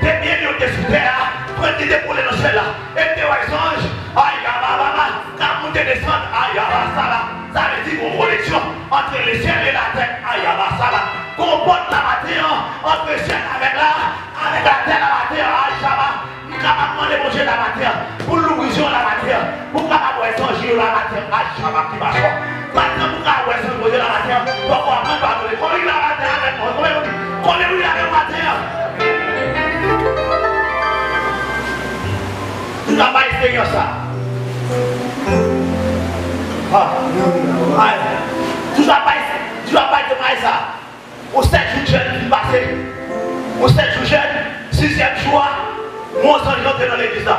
Des biens qui ont été sous terre. Prenez des poulets dans le ciel là. Et des anges. Aïe, quand monter descendre, aïe, ça veut dire une connexion entre le ciel et la terre. Aïe, comporte la matière entre le ciel avec la terre, la matière. Aïe, nous avons demandé mon Dieu la matière. Pour l'ouvrition la matière. Pour qu'on ait son Dieu la matière. Aïe, qui marche. Maintenant, pour qu'on ait son Dieu la matière. Pourquoi on ne peut pas donner? Qu'on ait la matière avec moi. Qu'on ait la matière. Tu n'as pas essayé ça. Tu n'as pas essayé ça. Au 7 jours jeune qui passé. Au 7 jours jeune, 6e jour, mon sang est dans l'église là.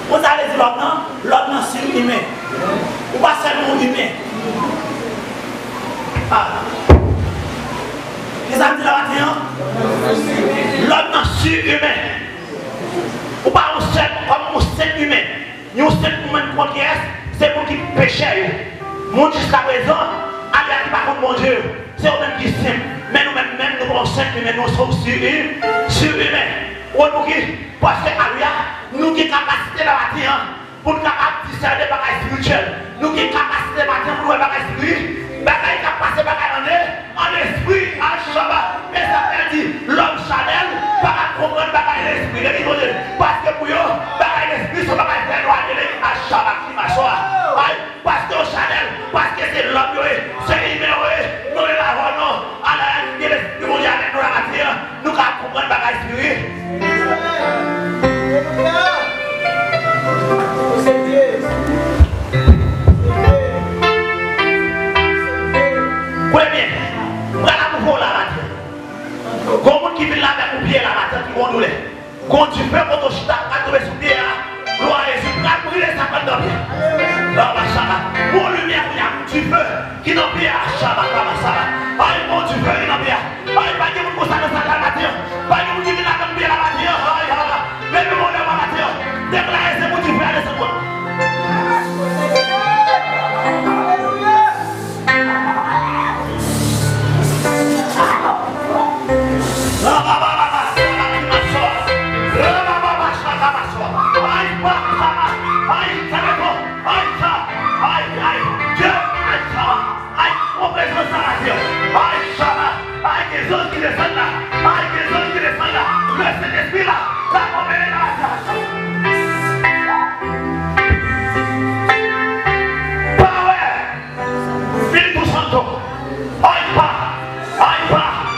Vous allez dire l'autre non, c'est humain. Ou pas seulement humain. Les amis de la matin, l'homme non surhumain. Ou pas un seul comme un seul humain. Nous seul pour qui est, c'est pour qui péchait. Mon jusqu'à présent, allez par contre mon Dieu, c'est eux-mêmes qui s'aiment. Mais nous-mêmes, nous sommes sept humains, nous sommes surhumains. Parce que nous avons capacité de la matière pour nous discerner des bagages spirituels. Nous avons capacité de la matière pour nous faire des bagages spirituels. Bagaille qui a passé en esprit, en Shabbat. Mais ça veut dire l'homme Chanel pas comprendre bagaille l'esprit. Parce que pour eux, bagaille l'esprit, c'est bagaille éloigné à Shabbat qui m'a choisi. Parce que Chanel, parce que c'est l'homme, c'est ignoré. Nous les lavons, non. À la ligne de l'esprit, nous avec nous la matière. Nous avons comprendre bagaille spirituelle. Qui vient là avec mon pied la matin qui vont nous les. Quand tu fais quand tu chita, quand tu es sous pied là, gloire à Jésus, quand tu brûles ça quand tu pied. Là, ma chaba, mon lumière, tu fais, qui n'en pied à chaba, ma chaba. Aïe, mon tu fais, qui n'en pied. Aïe, pas que vous constatez ça la matin. Pas que vous dites là comme pied la matin. Aïe, mais le monde Dieu, aïe, on présente ça à Dieu. Aïe, Shabbat, aïe, des autres qui descendent là. Aïe, des autres qui descendent là. Le Saint-Esprit là, ça va venir là. Espírito Santo, aïe pas,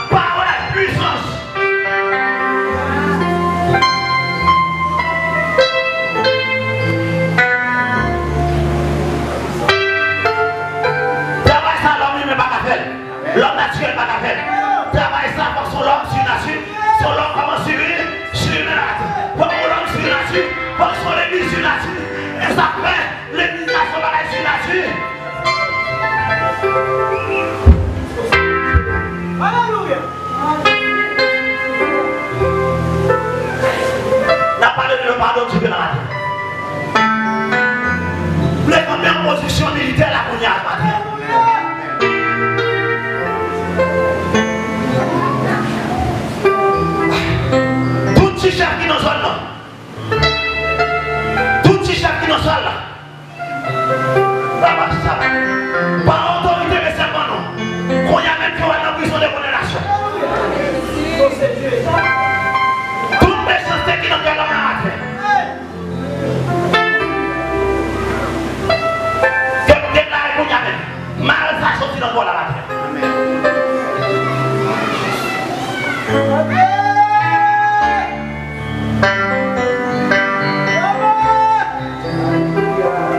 power, puissance. Travail ça, l'homme ne pas faire. L'homme naturel pas faire. Travail ça pour son homme sur nature, son homme comment sur nature. Pour l'homme sur nature, pour son église sur nature. Et ça fait l'église nationale sur nature. Alléluia. N'a parlé de le pardon du Dieu dans la terre. Les camper en position militaire la qu'on y a à terre. Tout petit chef qui nous sonne là. Tout petit chef qui nous sonne là. Là-bas, ça. Par autorité, mais c'est pas non. Qu'on y a même qui va dans la prison de condamnation. Toute méchanceté qui nous fait l'homme à terre. Que vous déclarez qu'on y a même. Mal ça sorti dans le bol à la terre.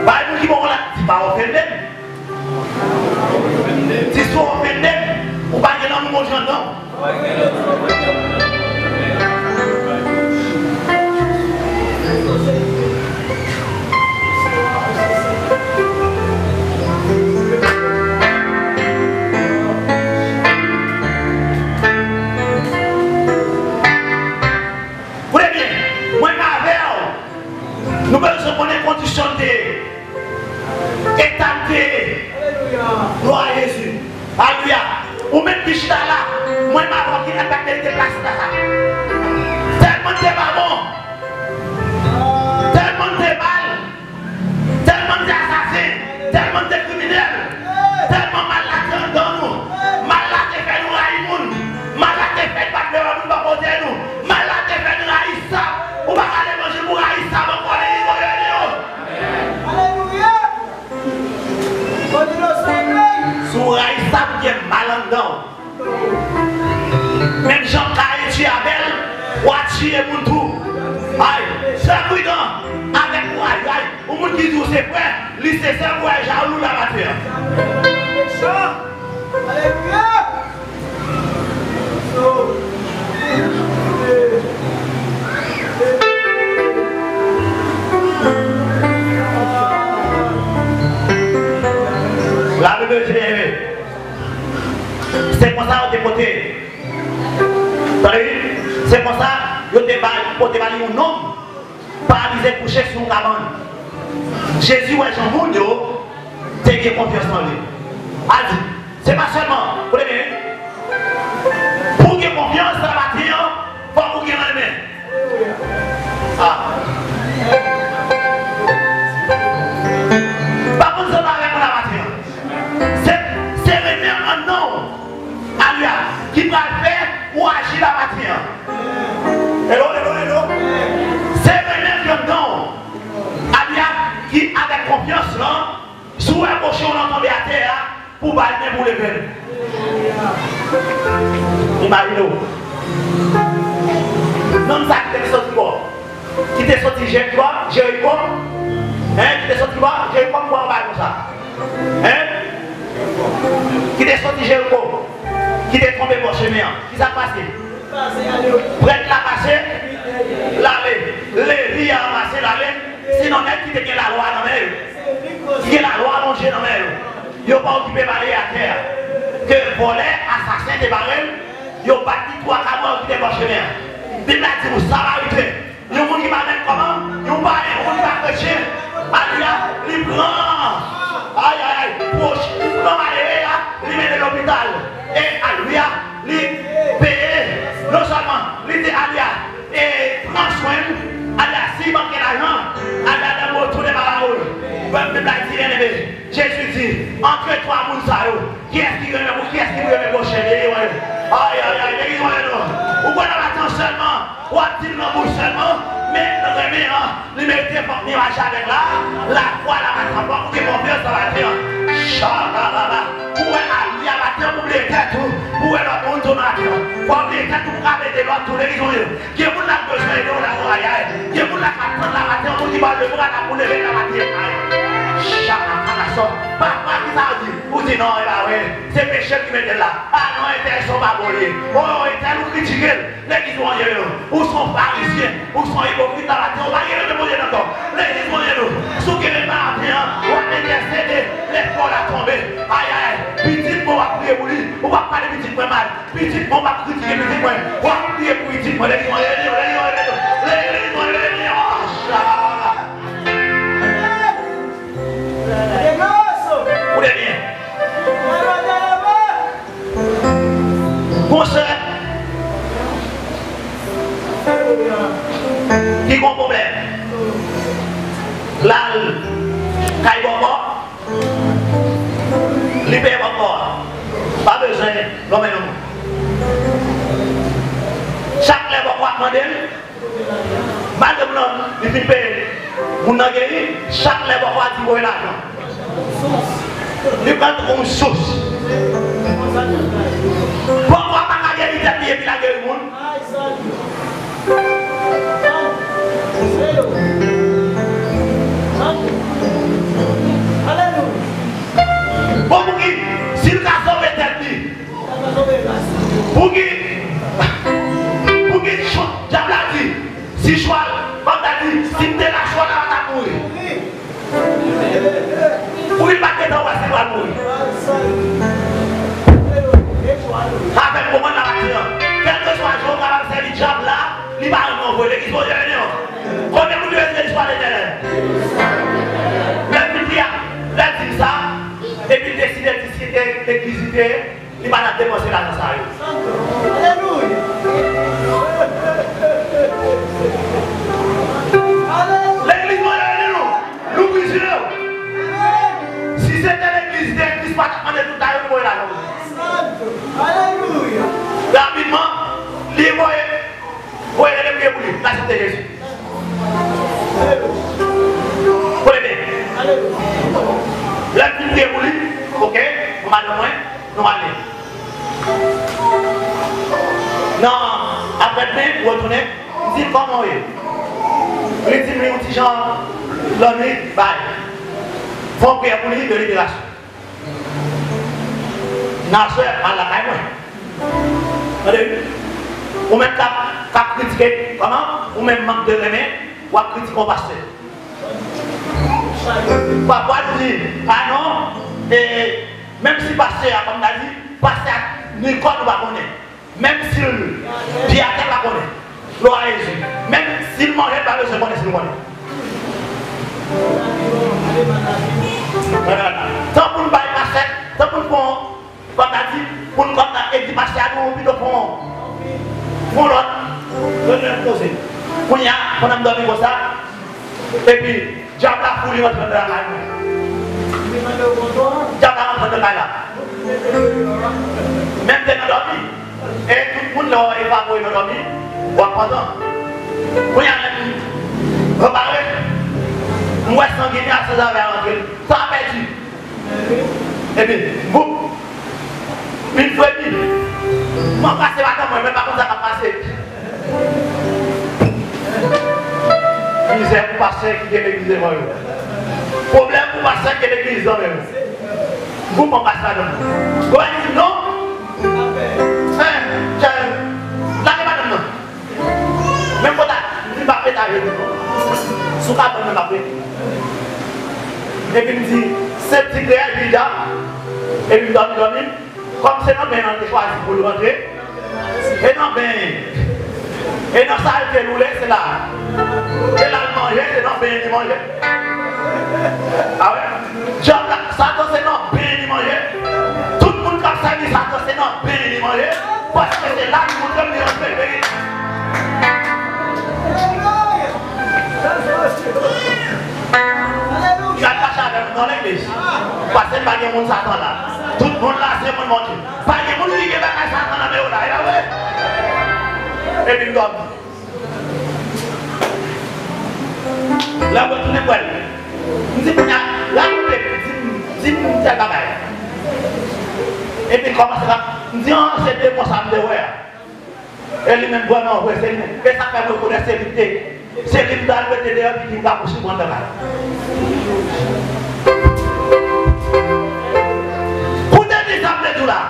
Bah, nous qui vont là, c'est pas offender. Si vous offendez, vous ne pouvez pas nous manger non. Vous voyez bien, moi, nous besoin de les conditions d'établir. Gloire à Jésus. Alléluia. Ou même qui chita là, moi, ma voix qui n'a pas été déplacée là. Tellement de babons, tellement de balles, tellement d'assassins, tellement de criminels, tellement malades dans nous, malades fait nous haïr, malades fait pas de nous pas porter nous, malades fait nous haïr ça, ou pas aller manger pour haïr ça, mais pour aller Alléluia. sous haïr ça, vous êtes mal en dedans. Même Jean qui a Abel, ou a tué mon tout. Aïe, c'est prudent. Avec moi, aïe, au monde qui dit c'est prêt, lui c'est ça, ouais, jaloux la matière. Alléluia. La Bible dit, c'est comme ça on est porté. C'est comme ça on est porté par un homme paralysé couché sur une cabane. Jésus, ouais, Jean Mounio, t'es bien confiance en lui. A dit, c'est pas seulement, vous voyez, pour qu'il y ait confiance dans la matière, il faut qu'il y ait dans les mains. Ah. Pas pour ça avec la matière. C'est remettre un nom à lui qui va faire ou agir la matière. Hello. C'est remettre un nom à lui qui, avec confiance, sous un cochon, on tombe à terre pour balayer pour lever. Imaginez-vous. Non, ça qui est sorti quoi? Qui est sorti Jéricho? Qui est sorti quoi? Jéricho, quoi, on va comme ça? Qui est sorti Jéricho? Qui est tombé pour chemin? Qui s'est passé? Prête la passer? L'aller. Les vies à passer l'aller. Sinon, même qui était la loi dans l'air. Qui est la loi allongée dans l'air. Ils n'ont pas occupé barrer à terre. Que voler, assassin des barils, ils ont bâti 3 cadeaux qui étaient pour chemin. Bible a dit, vous savez arriver. Il y a des gens qui m'amènent comment? Ils ont parlé, ils ont prêché. Alléluia, ils prennent. Aïe, proche, ils prennent Alléluia, ils mettent à l'hôpital. Et Alléluia, ils payent. Non seulement, ils disent Alléluia, et prends soin. Alléluia, si manque l'argent, Alléluia, dans le retour des paroles. Bible a dit, Jésus il dit, entre trois mounsards, qui est-ce qui veut prochainer? Aïe, aïe, aïe, l'église, ou quoi dans la temps seulement, ou à dire dans bouche seulement, mais le remède, il mérite pour venir avec la foi, la matraque, pour que mon Dieu soit là. Chalala, pour aller à la terre, pour les têtes, pour leur monde donateur, pour les têtes, pour arrêter l'autre, tous les gens, qui est pour la besoin de la royale, qui est pour la prendre la terre, pour qui va le bras pour lever la terre. Papa qui t'a dit, vous dites non, c'est péché qui met là. Ah non, ils sont pas volés. Oh, ils sont critiqués. Les qui sont ou sont pharisiens, ou sont hypocrites dans la terre. On va y aller demander encore. Les qui sont ceux qui ne parlent bien, on va intercéder, les folles à tomber. Aïe aïe, petit bon va prier pour lui. On va parler petit point mal. Petit bon va critiquer petit point. On va prier pour petit point. Les qui sont vous êtes bien. Conseil. Qui a un problème? Là, il y a libère encore. Pas besoin de l'homme. Chaque lèvre va demander. Madame l'homme, il fait payer. Vous n'avez guéri, chaque lèvre va dire l'argent. Il prend une source. Pourquoi pas la guerre et puis la guerre du monde? Bon, pour qui? Si le garçon est interdit, pour qui? Diable a dit, si choix, comme t'as dit, si tu es la choix, là, t'as mourir. Pour il battre dans la va mourir. Avec le moment de la matière, quel que soit le jour, quand on a servi le diable là, il va nous envoyer, il va nous envoyer. Combien de vous avez l'histoire de l'éternel? Il a dit ça, et puis il décide de visiter, il va nous dépenser la naissance. Alléluia. L'église va nous briser. Si c'était l'église d'église, pas de tout à l'heure, là. Alléluia. Rapidement, les voyez les pieds pour lui. Là, c'était Jésus. Vous voyez bien. Là, les pieds pour lui. Ok, vous m'avez moins, nous allons. Non, après, vous retournez, vous dites comment vous est. Les petits petit gens, l'année, bye. Faut prier pour lui de libération. Nasser à la caille. Allez, ou même qu'à critiquer, comment? Ou même manque de remède, ou à critiquer au pasteur. Papa dit, ah non, et même si pasteur, comme tu as dit, pasteur, Nicole ne va pas connaître. Même si Pierre ne va pas connaître. Gloire à Jésus. Même s'il mangeait pas, je connais s'il connaît. Tant pour nous passer, tant pour nous comme tu as dit, pour nous passer à nous, puis pour l'autre, je vais me poser. Pour y a, on a dormi comme ça, et puis, diable a foulé notre de la caille. Diable a rentré de la caille. Même si on a dormi, et tout le monde a évacué nos dormi, ou à pendant. Pour y a, reparé, moi sanguiné à ces affaires rentrées, ça a perdu. Et puis, vous, une fois dit, moi passer là-dedans, moi, mais pas comme ça va passer. Misère pour passer qui est l'église, moi. Problème pour passer qui est l'église, même. Vous, m'en passez là-dedans. Vous allez dire non? Là, il pas de non. Même quand tu vas péter avec nous, sous la bonne va péter. Et puis il me dit, c'est petit créa, il dit, et puis il dormit. Comme c'est non bien, on a choisi pour le rentrer. Et non bien. Et dans ça, il fait rouler, c'est là. Et là, il mangeait, c'est non bien, il mangeait. Ah ouais? Ça, c'est non bien, il mangeait. Tout le monde comme ça dit, ça, c'est non bien, il mangeait. Parce que c'est là qu'il faut comme les rentrer. Il a caché avec nous dans l'église. Parce que pas de monde Satan là. Tout le monde là, c'est mon Dieu. Pas de monde qui est là, Satan là, mais là, et puis comme. Là, vous tournez quoi? Vous dites, là, vous dites, et puis comment ça va? Vous dites, c'est des mots, ça me dit, et lui-même, vraiment, ouais, c'est lui-même. Et ça fait me connaître ses vérités. C'est lui qui doit le mettre dehors et qui va poursuivre mon travail. Pour des exemples de tout là,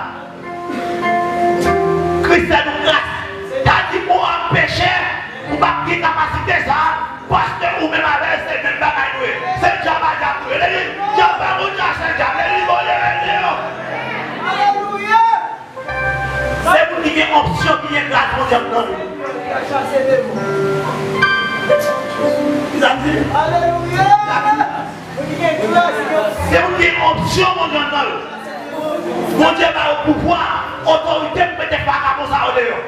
Christian nous grâce. T'as dit pour empêcher, pour pas qu'il y ait capacité ça, parce que vous même avec c'est même bagaille nous. C'est le diable à diable. Il dit, diable à mon diable, c'est le diable. Il dit, bon, Alléluia. c'est vous qui avez une option, qui est grâce pour diable dans nous. Alléluia. C'est vous qui avez une option, mon Dieu, dans nous. Mon Dieu va au pouvoir, autorité, pour mettre pas comme ça au dehors.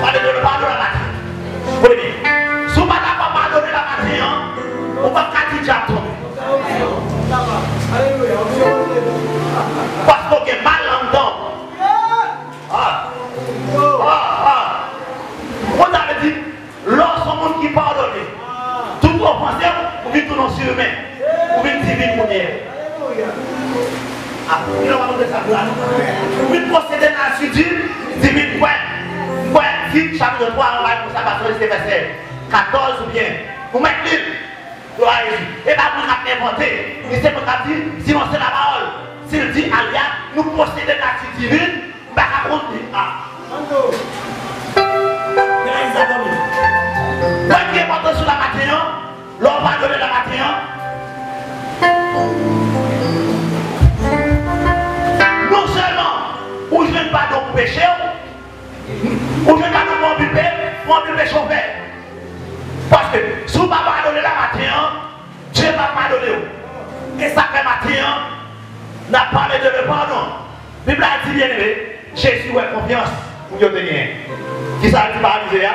Parlez de le pardon la matin. Oui, si vous ne pouvez pas pardonner la matin, vous ne pouvez pas dire parce que vous avez mal en dedans. Vous avez dit, lorsqu'on monde qui pardonne, tout offensé, vous venez tout sur eux-mêmes. Vous venez divine pour dire. Ah, il va vous dire ça. Vous venez procéder dans la suite, divine point. Chapitre 3, on va pour ça, parce que c'est verset 14 ou bien. Vous mettez l'île. Et bien, vous avez inventé. Il s'est pas dit, sinon c'est la parole. S'il dit, Alia, nous procédons dans la suite divine, bah, on dit, ah. Moi qui est porté sur la matin, l'on va donner la matin. Non seulement, où je ne vais pas donc pécher, ou je ne vais pas donc mon bébé chauffé. Parce que si vous ne pas donner la matin, Dieu va pas donner. Et ça fait matin, n'a parlé de le pardon. La Bible a dit bien aimé, Jésus a confiance pour Dieu tenir. Qui ça dit pas aviser?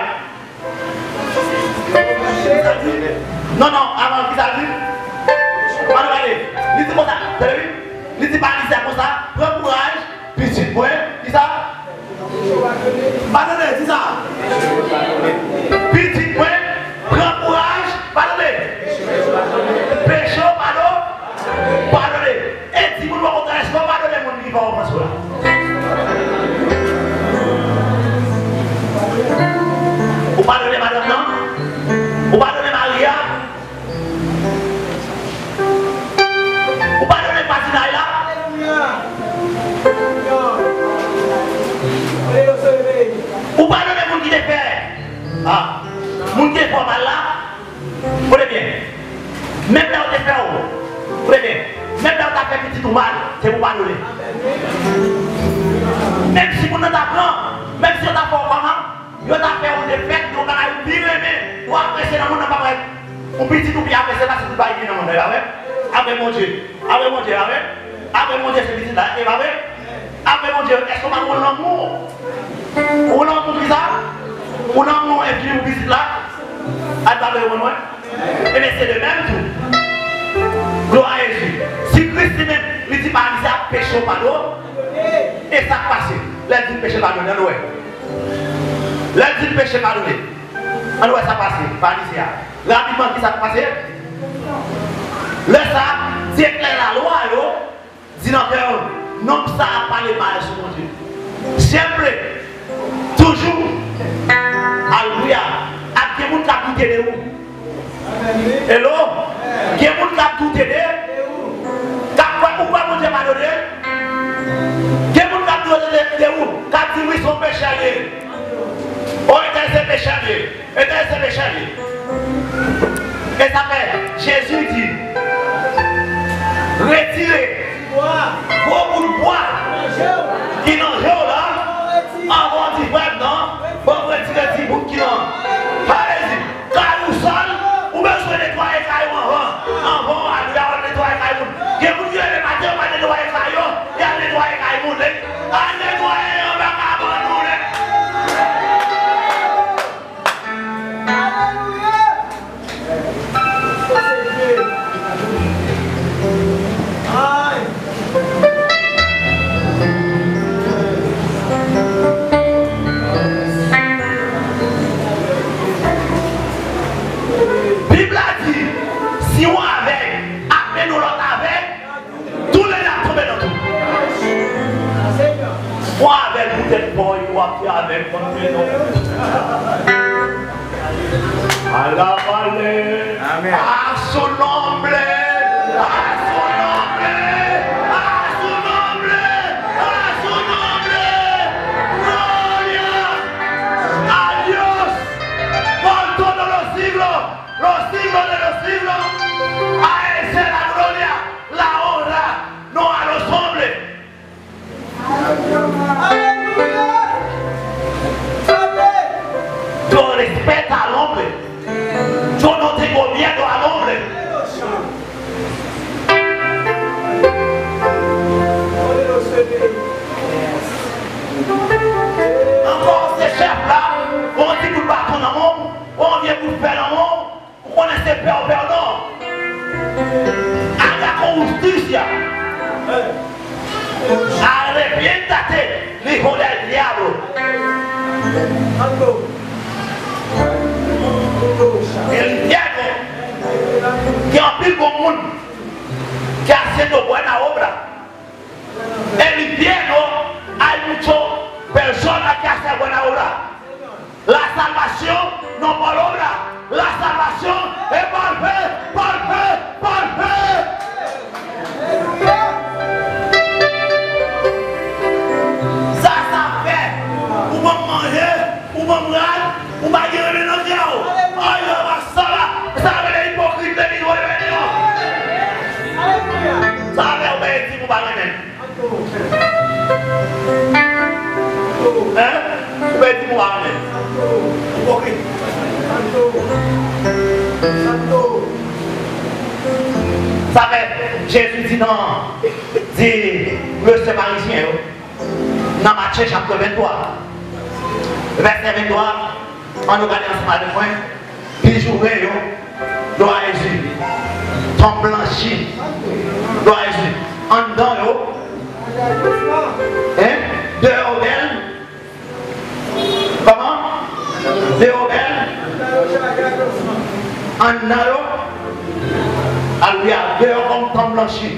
Non, non, avant qui ça dit? Regardez, il dit comme ça, vous avez vu? Il dit pas aviser comme ça, prends courage, petit point, qui ça? Pardonnez, c'est ça? Petit point, prends courage, pardonnez. Péché, pardon, pardonnez. Et si vous ne vous reconnaissez pas, pardonnez mon livre en France. Vous pardonnez madame, non? Vous pardonnez Maria? Vous pardonnez Patinaïla? Vous pardonnez mon qui est fait? Ah, mon qui est fait mal là? Vous voyez bien? Même là où tu es fait, vous voyez bien? Même là où tu as fait petit ou mal, c'est vous pardonner. Même si vous ne t'apprend, même si vous t'as fait comment, vous avez fait une défaite, vous avez bien aimé, vous appréciez dans le monde, vous petit ou bien appréciez là, c'est tout pas dans le monde. Avec mon Dieu, avec mon Dieu, avec mon Dieu, c'est petit là, et avec mon Dieu, est-ce qu'on va avoir l'amour? Ou l'amour qui ça? Ou l'amour et puis vous visitez là? À travers le monde. Et bien c'est le même tout. Gloire à Jésus. Si Christ même, il dit pas, il a péché au pardon, et ça passe. Là, il dit péché pardonné, nous. Là, il dit péché pardonné. Alors, ça passe, par ici. Rapidement, qui ça passe? Là, ça, c'est clair la loi, dit dans le cœur, non, ça a parlé mal sur mon Dieu. Sempre, toujours, alléluia, à qui vous avez tout aidé où? Hello? Qui vous avez tout aidé? Pourquoi vous avez pas donné? Qui vous avez tout aidé où? Quand ils sont péchés, oh, c'est péché, c'est péché. Et ça fait, Jésus dit, retirez beaucoup de bois qui n'ont rien là, avant d'y voir, non? Bon, retirez des bouts qui n'ont. Allez-y, caillou sale, ou bien je vais nettoyer caillou avant, à nettoyer caillou. Que vous dites le matin, on va nettoyer caillou, et à nettoyer caillou, à nettoyer, on va abandonner. Si on avec, appelez-nous l'autre avec, tous les gens tombent dans tout. Moi avec vous êtes bon, il doit faire avec mon prénom. À la vallée, à son nom, à son nom, à son nom, à son nom, gloria a Dios, por todos los siglos de los siglos, a Él sea la gloria, la honra, no a los hombres. Yo respeto al hombre. Yo no tengo miedo al hombre. Encore ces chefs-là, on dit que pas ton amour, on vient pour faire l'amour, on connaissez perdant. Avec justice. Arrepiéntate, hijo del diablo. El infierno, que hay común, que haciendo buena obra. El infierno hay muchas personas que hacen buena obra. La salvación no por obra, la salvación es por fe, por fe, por fe. Ça fait, on va manger, on va manger, on va guérir nos diables. Aïe, ça va, ça va les hypocrites, les vidéos, ça va obéir, on va remettre. Hein? Vous pouvez dire, on va remettre. Hypocrite. Ça fait, Jésus dit non, dit le Samaritain, dans Matthieu chapitre 23, verset 23, on nous regarde ensemble de point, puis jouer, gloire à Jésus, ton blanchi, gloire à Jésus, en dedans, hein, dehors belle, comment? Dehors belle, en dedans, alléluia, dehors comme ton blanchi,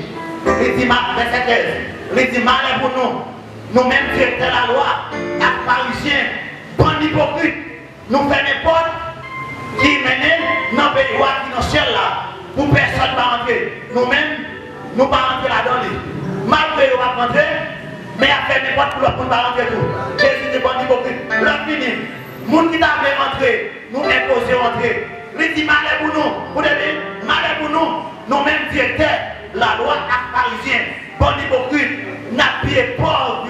il dit, verset 13, il dit, malheur pour nous. Nous-mêmes qui étions la loi, les Parisiens, bon hypocrite, nous faisons n'importe qui mène dans le pays qui est dans le ciel là, pour personne ne va rentrer. Nous-mêmes, nous ne pas rentrer là-dedans. Malgré nous va rentrer, mais à faire n'importe quoi pour ne pas rentrer tout. Jésus est bon hypocrite. Le fini. Les gens qui t'avaient rentré, nous imposons rentrer. Il dit malheur pour nous. Vous devez, malheur pour nous, nous-mêmes qui étions la loi, les Parisiens, bon hypocrite. N'a pied pauvre,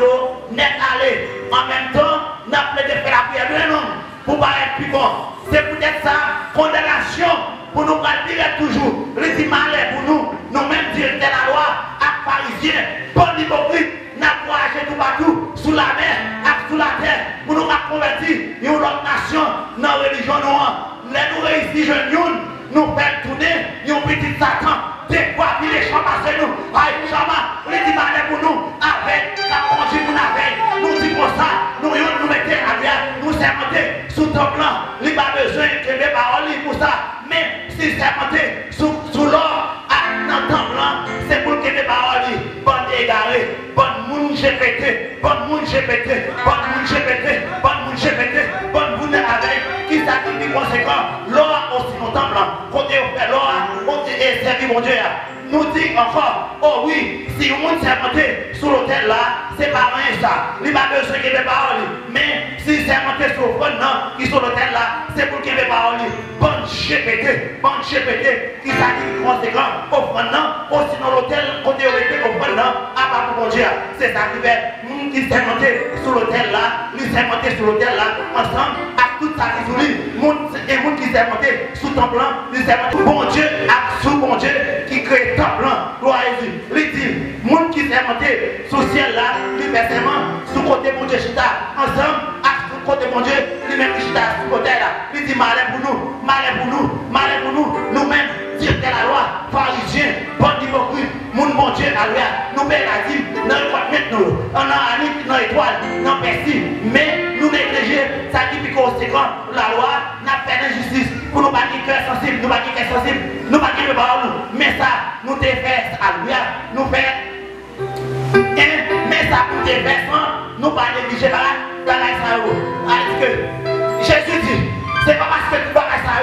n'est allé. En même temps, n'a plaidé faire la prière de l'homme pour paraître plus bon. C'est peut-être ça, condamnation, pour nous dire toujours. Il dit malheur pour nous, nous-mêmes dire la loi, à Parisiens, bon hypocrite, n'a voyagé tout partout, sous la mer, sous la terre, pour nous convertir une autre nation, dans la religion noire. Les nous réussir, jeunes, nous faire tourner, nous petit Satan. Des fois, il est champs passés nous. Aïe, Chama, il dit malheur pour nous. Avec, la congé pour avec. Nous disons comme ça, nous mettons à terre, nous sermentés sous ton plan. Il n'y a pas besoin de les paroles pour ça. Mais si sermentés sous l'or, dans ton plan, c'est pour que les paroles, bonne égarée, bonne moun GPT, bonne moun GPT, bonne moun GPT, bonne moun GPT, bonne moun avec, qui sacrifie conséquent, l'or aussi dans ton plan. Côté au fait l'or, côté et servir mon Dieu. Nous dit encore, oh oui, si le monde s'est monté sur l'hôtel là, c'est pas rien ça. Il n'a pas besoin de les paroles. Mais si s'est monté sur le front, qui sur l'hôtel là, c'est pour qu'il y ait des paroles. Bonne GPT, qui s'agit conséquent au front, aussi dans l'hôtel, côté au front, à part pour mon Dieu. C'est ça qui fait, qui s'est monté sur l'hôtel là, il s'est monté sur l'hôtel là, ensemble, à tout ça qui sourit. Et monde qui s'est monté sous ton plan, il s'est monté bon Dieu, à sous bon Dieu, qui crée ton plan. Gloire à Jésus. Il dit, monde qui s'est monté sous le ciel là, lui versément, sous côté mon Dieu chita, ensemble, à sous côté mon Dieu, lui même chita sous côté là. Il dit, malheur pour nous, malheur pour nous, malheur pour nous, nous-mêmes, dire que la loi, pharisiens, bon hypocrite, mon bon Dieu, alléluia, nous payons la dîme, dans le quoi mettre nous, on a un lit, dans l'étoile, dans Persil, mais nous négliger, ça qui est conséquent, la loi n'a fait d'injustice pour nous pas de cœur sensible, nous pas de cœur sensible, nous pas de parole, mais ça, nous te fait, alléluia, nous fait, mais ça, nous te fait, nous pas négliger la ça. Alors que Jésus dit, c'est pas parce que tu vas ça,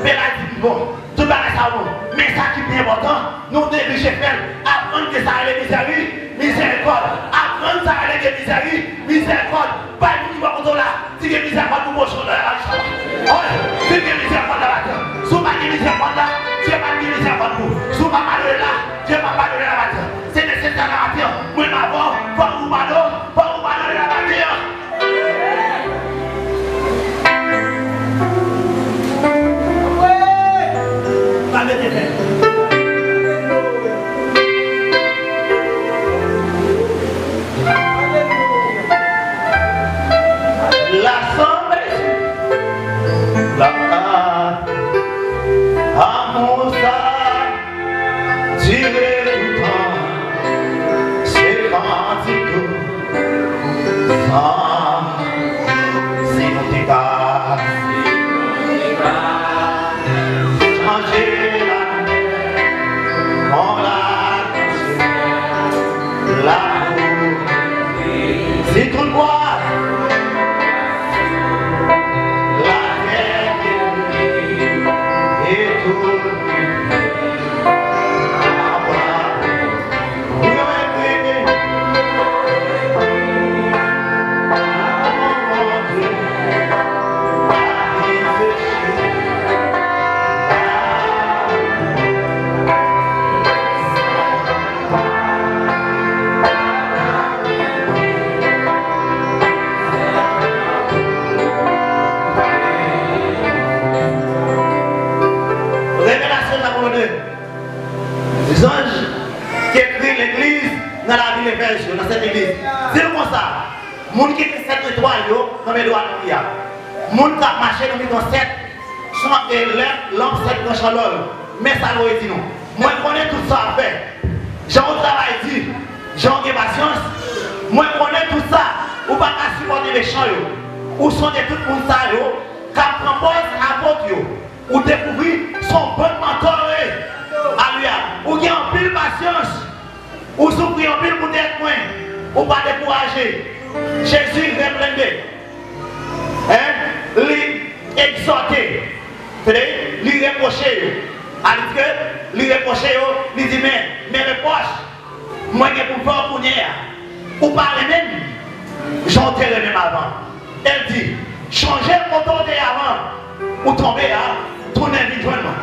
mais là, dit bon, tu vas ça, mais ça qui est bien important, nous négliger faire, apprendre que ça allait miséricorde, apprendre ça allait miséricorde, pas une fois pour là, si tu miséricorde pour mon shoulder, si tu miséricorde là, si tu pas miséricorde là, tu n'as pas miséricorde pour, si tu pas parler là, tu n'as pas parler là, c'est nécessaire la matière, moi d'abord, pas vous parler la matière. Amour ça, tiré tout temps, c'est parti tout. Ah, si nous t'es pas, changer l'amour, si tout le monde. Les anges qui écrivent l'église dans la ville de Verge, dans cette église. C'est comme ça. Les gens qui ont 7 étoiles, dans les doigts de l'Ouïa. Les gens qui ont marché dans les 7, sont l'homme 7 dans chaleur. Mais ça l'aurait dit non. Moi, je connais tout ça à faire. J'ai un travail dit, j'ai une patience. Moi, je connais tout ça. Ou pas qu'à supporter les champs. Ou sont des tout le monde ça, qui propose à votre. Ou découvrir son bon mentor. Alléluia. Ou qui ont pile patience. Ou souffrir en pile pour être moins. Ou pas décourager. Jésus reprendait. Lui exhorter. Lui reprocher. Alors que lui reprocher, lui dit mais reproche. Moi je pour faire pour nier. Ou parler même. J'en le même avant. Elle dit changer le comportement avant. Ou tomber là. Tourner vite joindre.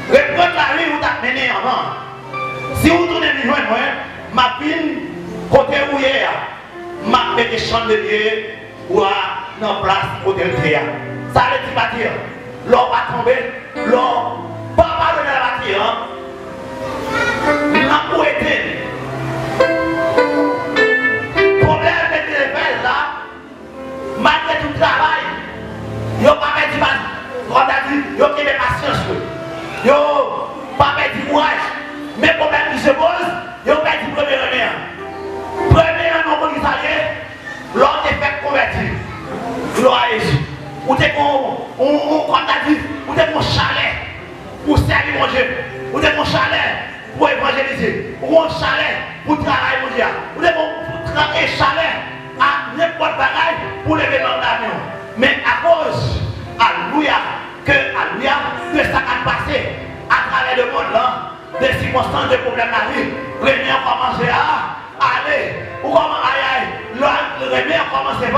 Reprendre la rue où tu as mené avant. Si vous tournez vite joindre, ma pine, côté où il y a, ma mette des chandeliers ou dans place côté le théâtre. Ça veut dire bâtir. L'eau va tomber, l'eau va pas donner la bâtir. La poété. Problème avec les fêtes là, malgré tout le travail, il n'y a pas de patience. On a dit, il y a pas de patience. Il n'y a pas de courage. Mais le problème qui se pose, il n'y a pas de premier remède. Premier remède, l'autre est fait convertir. Gloire à Jésus. Ou t'es mon chalet pour servir mon Dieu. Ou t'es mon chalet pour évangéliser. Ou mon chalet pour travailler mon Dieu. Ou t'es mon chalet à n'importe bagaille pour lever dans l'avion. Mais à cause, alléluia, que ça a passé à travers le monde là, des circonstances, des problèmes à la vie, premier commencer à aller. Ou comment aïe, le premier commencer à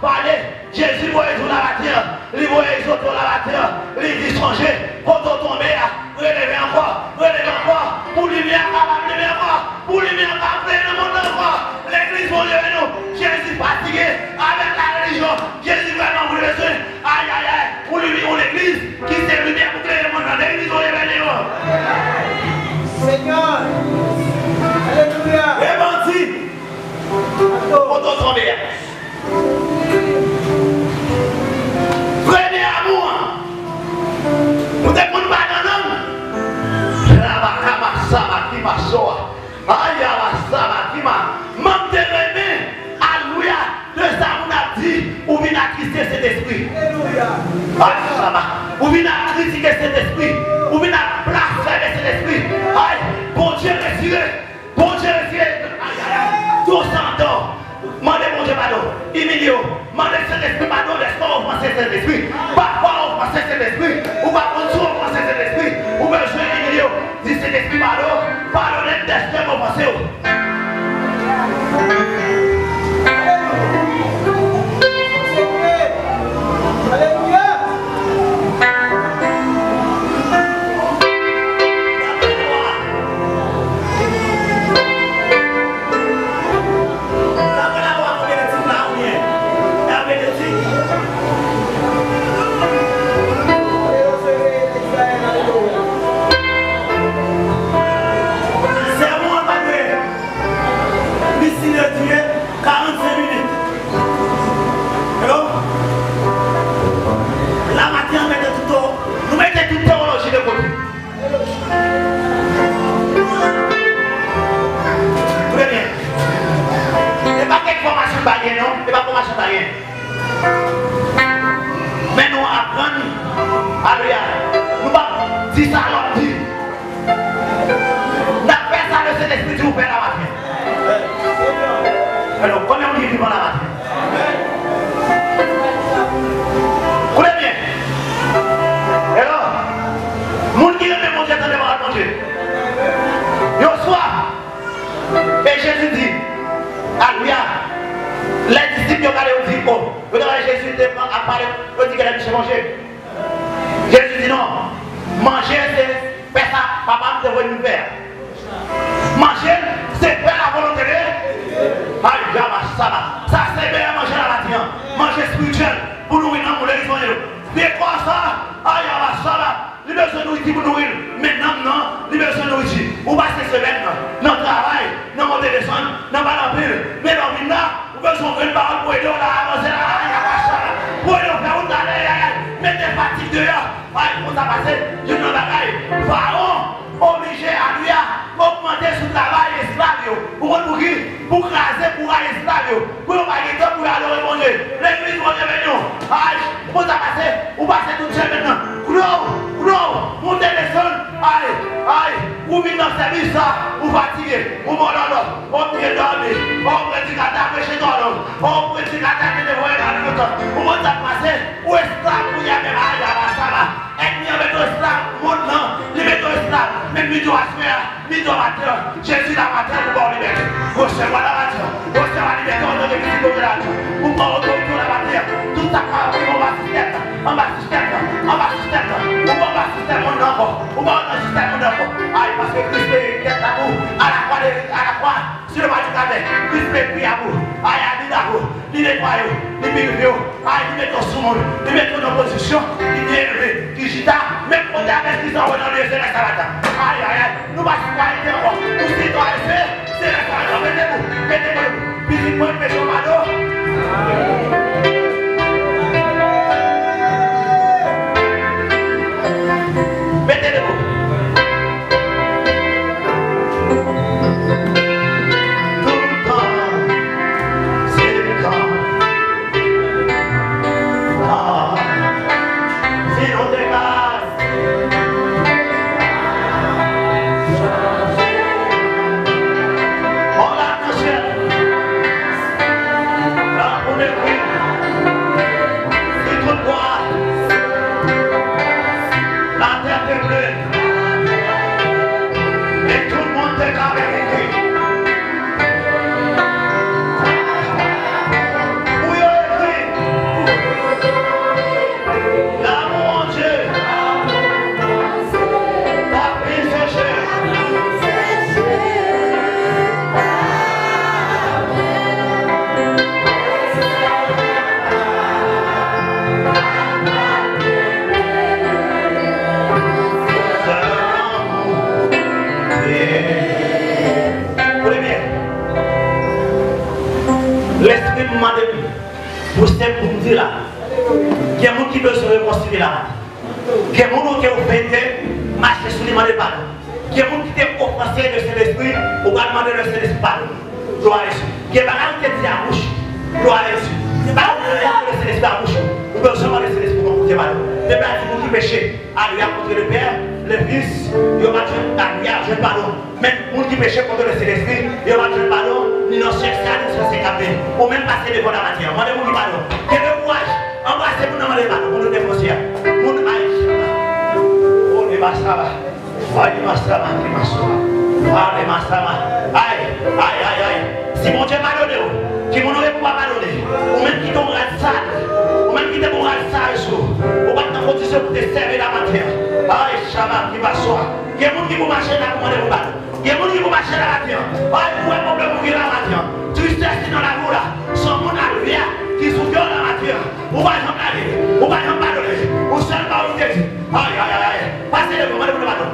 parler. Jésus va résoudre la matière, il va résoudre la matière, il dit changer, quand on tombe là, relever encore, pour lui bien capable, pour lui bien capable, le monde encore, l'église va lever nous, Jésus fatigué avec la religion, Jésus vraiment vous le besoin, aïe, pour lui bien l'église, qui s'est lumière pour créer le monde, l'église va lever nous. Seigneur, alléluia. Et bandi, quand on tombe là. Prenez amour. Vous êtes critiquer cet esprit, ou bien blasphémer cet esprit. Aïe, bon Dieu retiré, bon Dieu retiré. Aïe, aïe, aïe, tout s'entend. Mandez mon Dieu pardon, humilié, mandez cet esprit pardon, laisse-moi offenser cet esprit. Pas offenser cet esprit, ou pas offenser cet esprit, ou bien je vais humilier. Dis cet esprit pardon, pardonnez d'esprit offensé. Mais nous apprenons, alléluia, nous pas dire ça à l'autre dit. Nous fait ça de cet esprit du Père la matin. Alors, combien on dit vivant la matin? Écoutez bien. Alors, monde qui aime mon Dieu, attendez voir mon Dieu. Et au soir, et Jésus dit, alléluia. Les disciples ont dit, oh, Jésus a parlé, il dit qu'elle a dit manger. Jésus dit non, manger c'est faire ça, papa me devrait nous faire. Manger c'est faire la volonté de Dieu. Ça c'est bien manger la matin, manger spirituel pour nourrir nos moulins. Mais quoi ça? Aïe, ça là. Il a besoin de nourriture pour nourrir. Maintenant, non, il a besoin de nourriture. Ou pas cette semaine, dans le travail, dans mon téléphone, dans ma ville. Mais dans le là, vous avez besoin d'une parole pour aider à avancer là. Pour aider à faire une tâche. Mettez fatigue dehors. Aïe, pour ça passer, je ne vais pas. Pharaon, obligé à lui augmenter son travail esclave. Pour nourrir, pour craser, pour aller esclave. Pour ne pas aider, pour adorer mon Dieu. L'église va devenir. Aïe, pour ça passer, vous passez tout seul maintenant. Montez les sons, aïe, ou venez dans le service, ou fatigué, ou bon dans on peut dormir, on pratique à taper chez toi, on pratique à taper de voyer dans le temps, ou on t'a passé, ou esclave, ou y a même aïe, ça va, et bien avec ton esclave, mon nom, les mettons esclave, même midi à faire, midi à matin, Jésus la matin, pour voir liberté, recevoir la matin, recevoir la liberté, on donne des petits de la matin, pour voir autour la matin, tout ça, on va système, on va système, on va système, on va système, on encore, on va un système, on encore, aïe, parce que Christ est d'amour, à la croix, sur le matin avec, Christ est pris à vous, aïe, à l'idée, il nettoie, il purifie, aïe, il met ton sous-monde, il met ton opposition, il est élevé, il gita, même quand tu as avec Christ, on va dans le ciel, ça va, aïe, nous va se faire encore, nous si toi, c'est la croix, mettez-vous, visite-moi, mettez-vous, mado. Pour me dire là, il y a des gens qui veulent se réconcilier là. Il y a des gens qui ont fait marcher sur les mains de pardon. Il y a des gens qui ont offensé de cet esprit, ou va demander de cet esprit pardon. Gloire à Jésus. Il y a des gens qui ont dit à bouche. Gloire à Jésus. Il y a des gens qui ont dit à bouche. Ou bien seulement de cet esprit. côté malheureux. Les gens qui péchent, aller contre le Père, le Fils, ils vont mettre un pardon. Même les gens qui péchent contre le Saint-Esprit, ils vont mettre un pardon, ni dans ce stade, ni dans ce capé. Ou même passer devant la matière. Moi, les gens qui pardon. Quel est le courage? Embrassez-vous dans les pardon, pour nous défoncer. Pour nous aïe. Oh, les massama. Aïe, les massama, les massama. Ah, les massama. Aïe, aïe, aïe, aïe. Si mon Dieu m'a donné, qui m'en aurait pas donné, ou même qui t'ont rendu sale, ou même qui t'ont rendu sale, ou pas dans condition pour te servir la matière. Aïe, Shabbat, qui va soir. Il y a des gens qui vont marcher là pour demander mon ballon. Il y a des gens qui vont marcher là la matière. Aïe, pour un problème pour la matière. Tu sais, dans la roue là, son monde à lui, qui souffre la matière. Ou pas j'en aller, ou pas j'en pardonner, ou seul par où tu es. Aïe, aïe, aïe, passez le moment de mon ballon.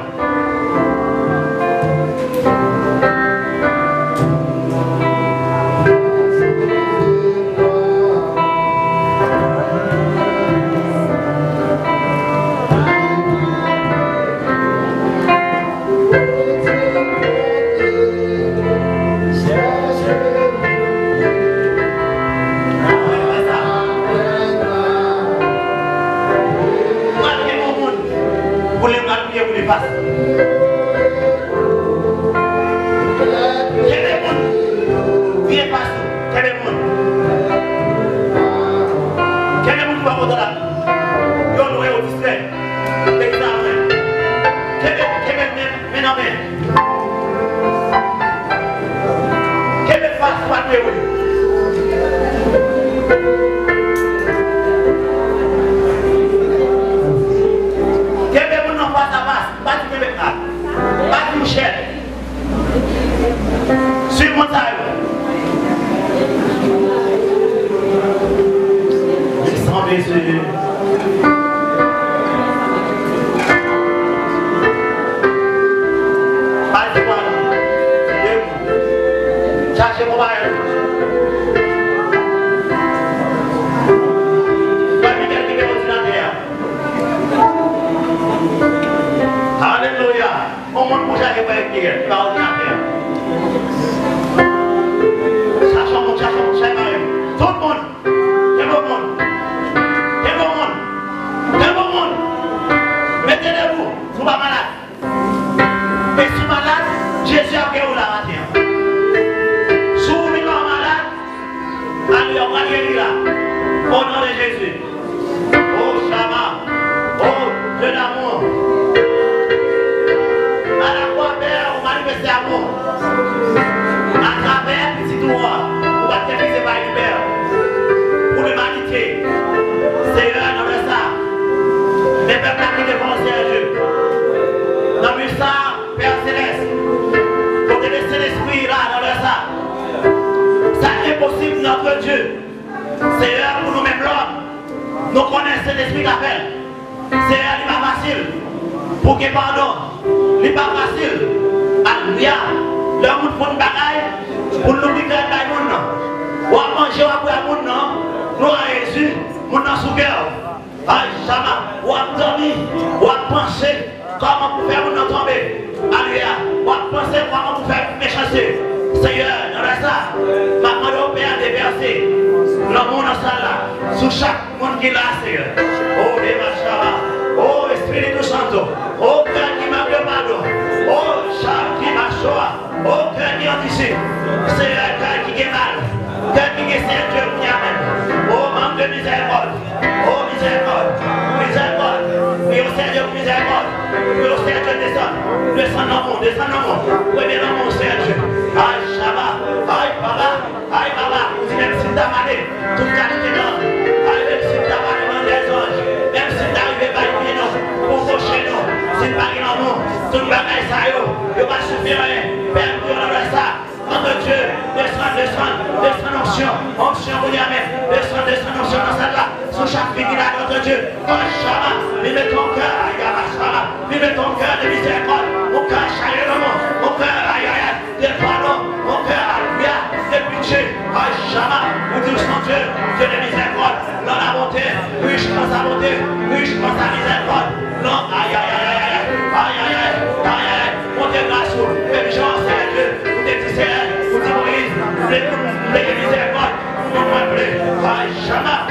Jamais,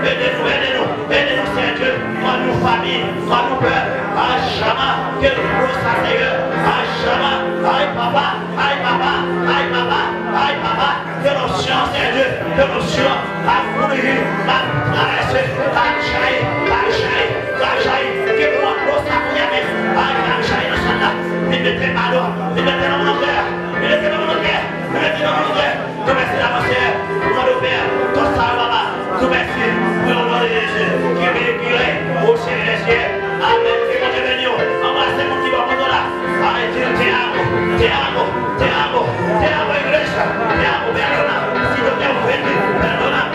aidez-nous, aidez-nous, aidez-nous, Seigneur Dieu, dans nos familles, dans nos peurs, à jamais, que nous gros ça, Seigneur, à jamais, aïe papa, aïe papa, aïe papa, aïe papa, que nos sciences, Seigneur Dieu, que nos sciences, à courir, à traverser, à jaillir, que nous gros ça, à jaillir dans ça là, il mettez pardon, il mettez dans mon cœur, il mettez dans mon cœur, il mettez dans mon cœur, tout merci la Seigneur, pour le Père, tout ça, papa, tout merci, pour le nom de Jésus, qui est véhiculé au ciel des cieux, amen, que vous deveniez, embrassez mon petit bon là, allez, te amo, iglesia, te amo, perdona, si no te ofende, perdona,